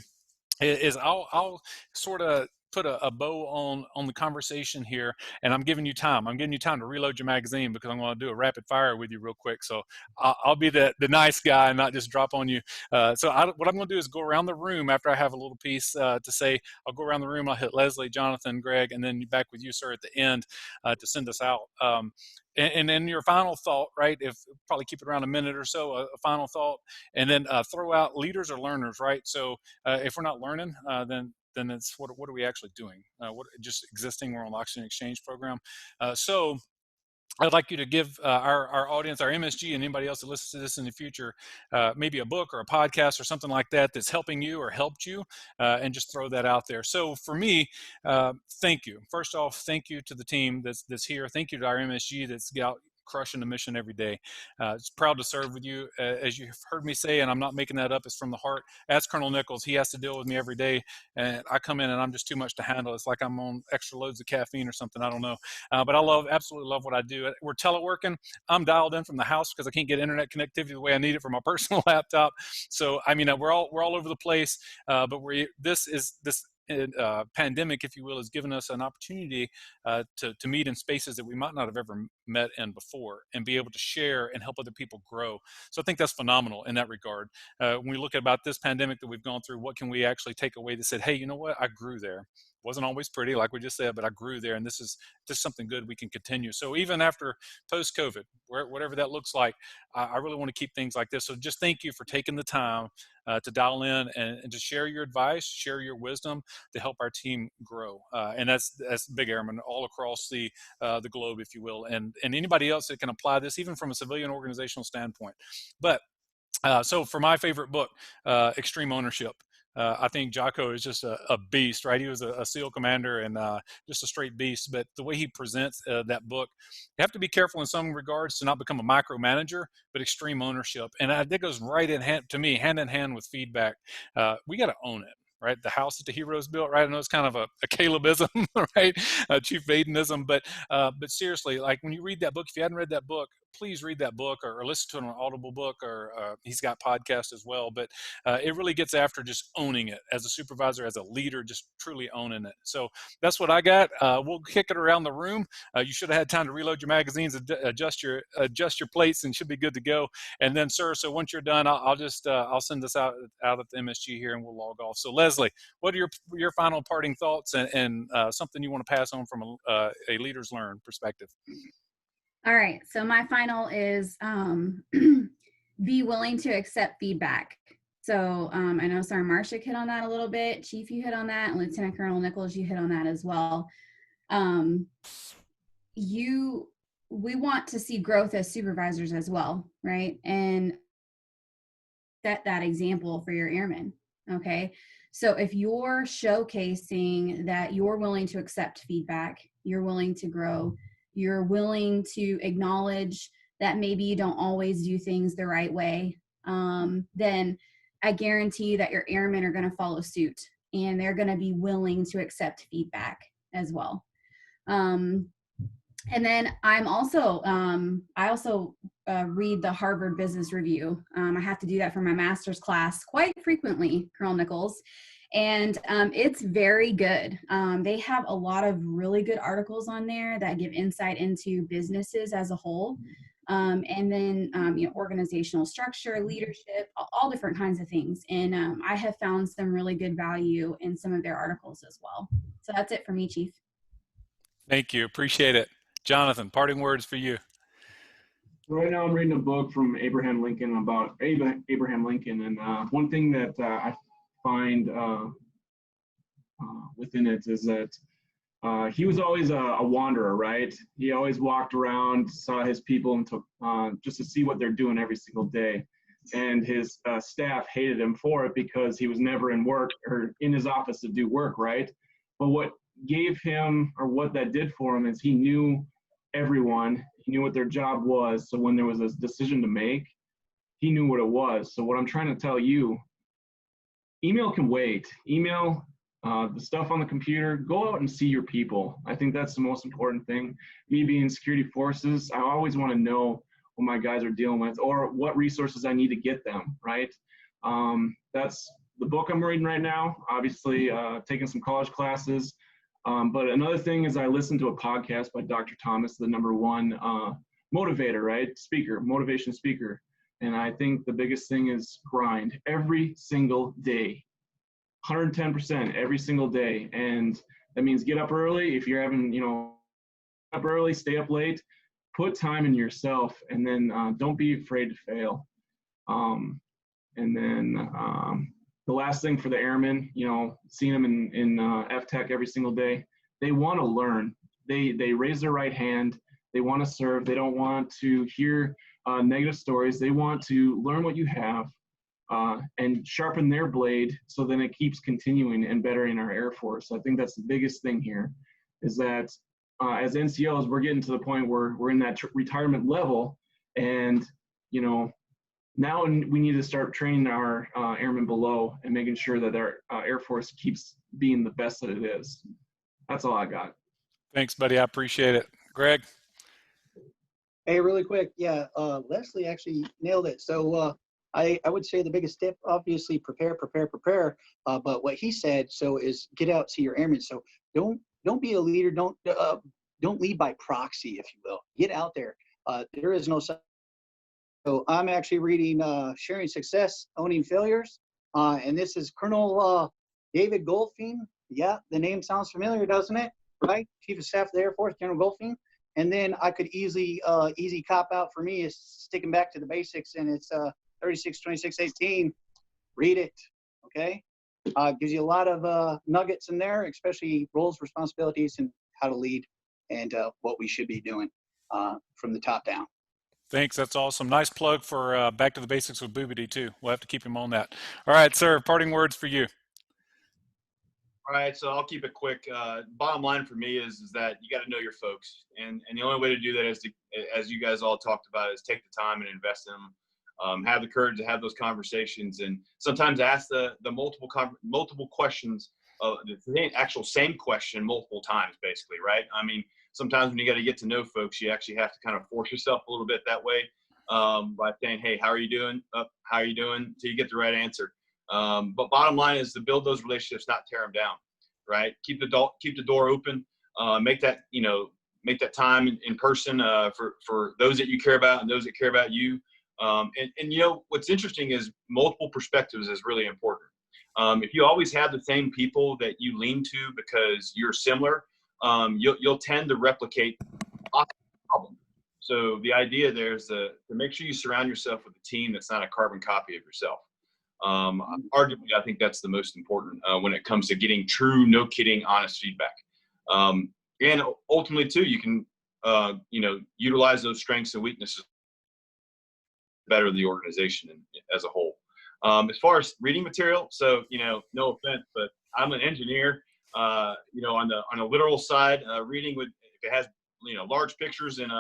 is I'll sort of put a bow on the conversation here, and I'm giving you time. I'm giving you time to reload your magazine, because I'm going to do a rapid fire with you real quick. So I'll be the nice guy and not just drop on you. What I'm going to do is go around the room after I have a little piece to say. I'll go around the room. I'll hit Leslie, Jonathan, Greg, and then back with you, sir, at the end to send us out. And then your final thought, right? If probably keep it around a minute or so, a final thought, and then throw out leaders or learners, right? So if we're not learning, then it's what are we actually doing? What just existing? We're on the Oxygen Exchange program. So I'd like you to give our audience, our MSG, and anybody else that listens to this in the future, maybe a book or a podcast or something like that that's helping you or helped you, and just throw that out there. So for me, thank you. First off, thank you to the team that's here. Thank you to our MSG that's out crushing the mission every day. It's proud to serve with you. As you've heard me say, and I'm not making that up, it's from the heart. Ask Colonel Nichols. He has to deal with me every day, and I come in and I'm just too much to handle. It's like I'm on extra loads of caffeine or something. I don't know. But I absolutely love what I do. We're teleworking. I'm dialed in from the house because I can't get internet connectivity the way I need it for my personal laptop. So, I mean, we're all over the place, but this pandemic, if you will, has given us an opportunity to meet in spaces that we might not have ever met in before, and be able to share and help other people grow. So I think that's phenomenal in that regard. When we look at about this pandemic that we've gone through, what can we actually take away that said, hey, you know what, I grew there. Wasn't always pretty, like we just said, but I grew there, and this is just something good we can continue. So even after post-COVID, whatever that looks like, I really want to keep things like this. So just thank you for taking the time to dial in and to share your advice, share your wisdom to help our team grow. And that's Big Airman all across the globe, if you will, and anybody else that can apply this, even from a civilian organizational standpoint. But so for my favorite book, Extreme Ownership. I think Jocko is just a beast, right? He was a SEAL commander and just a straight beast. But the way he presents that book, you have to be careful in some regards to not become a micromanager, but extreme ownership. And that goes right in hand, to me, hand in hand with feedback. We got to own it. Right, the house that the heroes built. Right, I know it's kind of a Calebism, right, Chief Vadenism, but seriously, like when you read that book, if you hadn't read that book, please read that book or listen to it on an Audible book, or he's got podcasts as well. But it really gets after just owning it as a supervisor, as a leader, just truly owning it. So that's what I got. We'll kick it around the room. You should have had time to reload your magazines, adjust your plates, and should be good to go. And then, sir, so once you're done, I'll send this out at the MSG here, and we'll log off. So Leslie, what are your final parting thoughts and something you want to pass on from a leaders learn perspective? All right. So my final is be willing to accept feedback. So I know Sergeant Marshak hit on that a little bit. Chief, you hit on that. And Lieutenant Colonel Nichols, you hit on that as well. We want to see growth as supervisors as well, right? And set that example for your airmen, okay? So if you're showcasing that you're willing to accept feedback, you're willing to grow, you're willing to acknowledge that maybe you don't always do things the right way, then I guarantee that your airmen are going to follow suit, and they're going to be willing to accept feedback as well. And then I also read the Harvard Business Review. I have to do that for my master's class quite frequently, Colonel Nichols. And it's very good. They have a lot of really good articles on there that give insight into businesses as a whole. And then, organizational structure, leadership, all different kinds of things. And I have found some really good value in some of their articles as well. So that's it for me, Chief. Thank you. Appreciate it. Jonathan, parting words for you. Right now, I'm reading a book from Abraham Lincoln about Abraham Lincoln, and one thing that I find within it is that he was always a wanderer, right? He always walked around, saw his people, and took just to see what they're doing every single day. And his staff hated him for it because he was never in work or in his office to do work, right? But what gave him, or what that did for him, is he knew everyone. He knew what their job was. So when there was a decision to make, he knew what it was. So what I'm trying to tell you, email can wait. Email, the stuff on the computer, go out and see your people. I think that's the most important thing. Me being security forces, I always want to know what my guys are dealing with or what resources I need to get them, right? That's the book I'm reading right now, obviously taking some college classes. But another thing is I listen to a podcast by Dr. Thomas, the #1 motivator, right? Speaker, motivation speaker. And I think the biggest thing is grind every single day, 110% every single day. And that means get up early. If you're having, up early, stay up late, put time in yourself, and then don't be afraid to fail. And then the last thing for the airmen, seeing them in FTech every single day, they want to learn. They raise their right hand. They want to serve. They don't want to hear negative stories. They want to learn what you have and sharpen their blade so then it keeps continuing and bettering our Air Force. I think that's the biggest thing here is that as NCOs, we're getting to the point where we're in that retirement level, and now we need to start training our airmen below and making sure that our Air Force keeps being the best that it is. That's all I got. Thanks, buddy. I appreciate it. Greg? Hey, really quick. Yeah, Leslie actually nailed it. So I would say the biggest tip, obviously, prepare. But what he said, is get out, see your airmen. So don't be a leader. Don't lead by proxy, if you will. Get out there. There is no. So I'm actually reading Sharing Success, Owning Failures. And this is Colonel David Goldfein. Yeah, the name sounds familiar, doesn't it? Right? Chief of Staff of the Air Force, General Goldfein. And then I could easy cop out for me is sticking back to the basics, and it's 362618. Read it, okay? Gives you a lot of nuggets in there, especially roles, responsibilities, and how to lead, and what we should be doing from the top down. Thanks. That's awesome. Nice plug for Back to the Basics with Boobity, too. We'll have to keep him on that. All right, sir, parting words for you. All right, so I'll keep it quick. Bottom line for me is that you got to know your folks, and the only way to do that is to, as you guys all talked about, is take the time and invest in them. Have the courage to have those conversations, and sometimes ask the multiple questions, the actual same question multiple times, basically, right? I mean, sometimes when you got to get to know folks, you actually have to kind of force yourself a little bit that way by saying, "Hey, how are you doing? How are you doing?" Till you get the right answer. But bottom line is to build those relationships, not tear them down, right? Keep the door open. Make that time in person for those that you care about and those that care about you. And what's interesting is multiple perspectives is really important. If you always have the same people that you lean to because you're similar, you'll tend to replicate problem. So the idea there is to make sure you surround yourself with a team that's not a carbon copy of yourself. Arguably, I think that's the most important when it comes to getting true, no kidding, honest feedback. And ultimately, too, you can utilize those strengths and weaknesses better the organization as a whole. As far as reading material, so no offense, but I'm an engineer. On the literal side, reading if it has large pictures and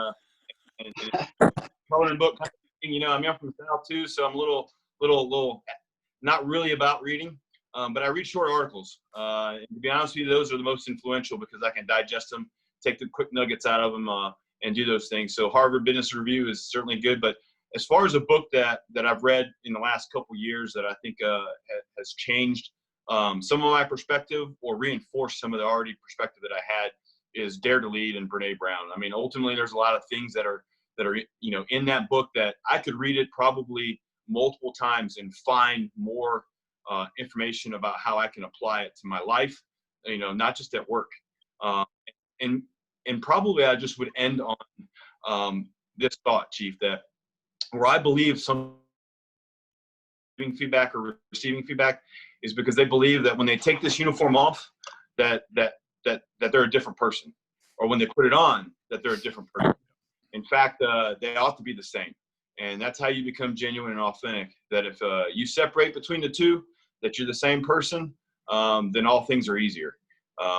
coloring book kind of thing, I'm from the South too, so I'm a little not really about reading, but I read short articles. And to be honest with you, those are the most influential because I can digest them, take the quick nuggets out of them, and do those things. So Harvard Business Review is certainly good, but as far as a book that I've read in the last couple of years that I think has changed some of my perspective or reinforced some of the already perspective that I had is Dare to Lead and Brene Brown. I mean, ultimately, there's a lot of things that are in that book that I could read it probably multiple times and find more information about how I can apply it to my life, not just at work. And and probably I just would end on this thought, Chief, that where I believe some feedback or receiving feedback is because they believe that when they take this uniform off, that they're a different person, or when they put it on, that they're a different person. In fact, they ought to be the same, and that's how you become genuine and authentic. That if you separate between the two, that you're the same person, then all things are easier.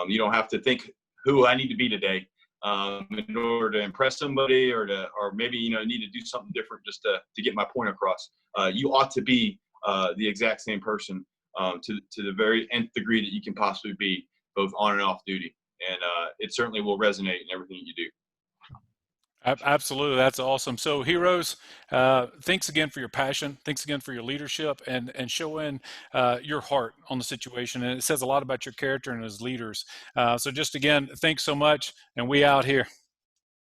You don't have to think who I need to be today in order to impress somebody, or maybe need to do something different just to get my point across. You ought to be the exact same person to the very nth degree that you can possibly be, both on and off duty, and it certainly will resonate in everything you do. Absolutely. That's awesome. So heroes, thanks again for your passion. Thanks again for your leadership and showing your heart on the situation. And it says a lot about your character and as leaders. So just again, thanks so much. And we out here.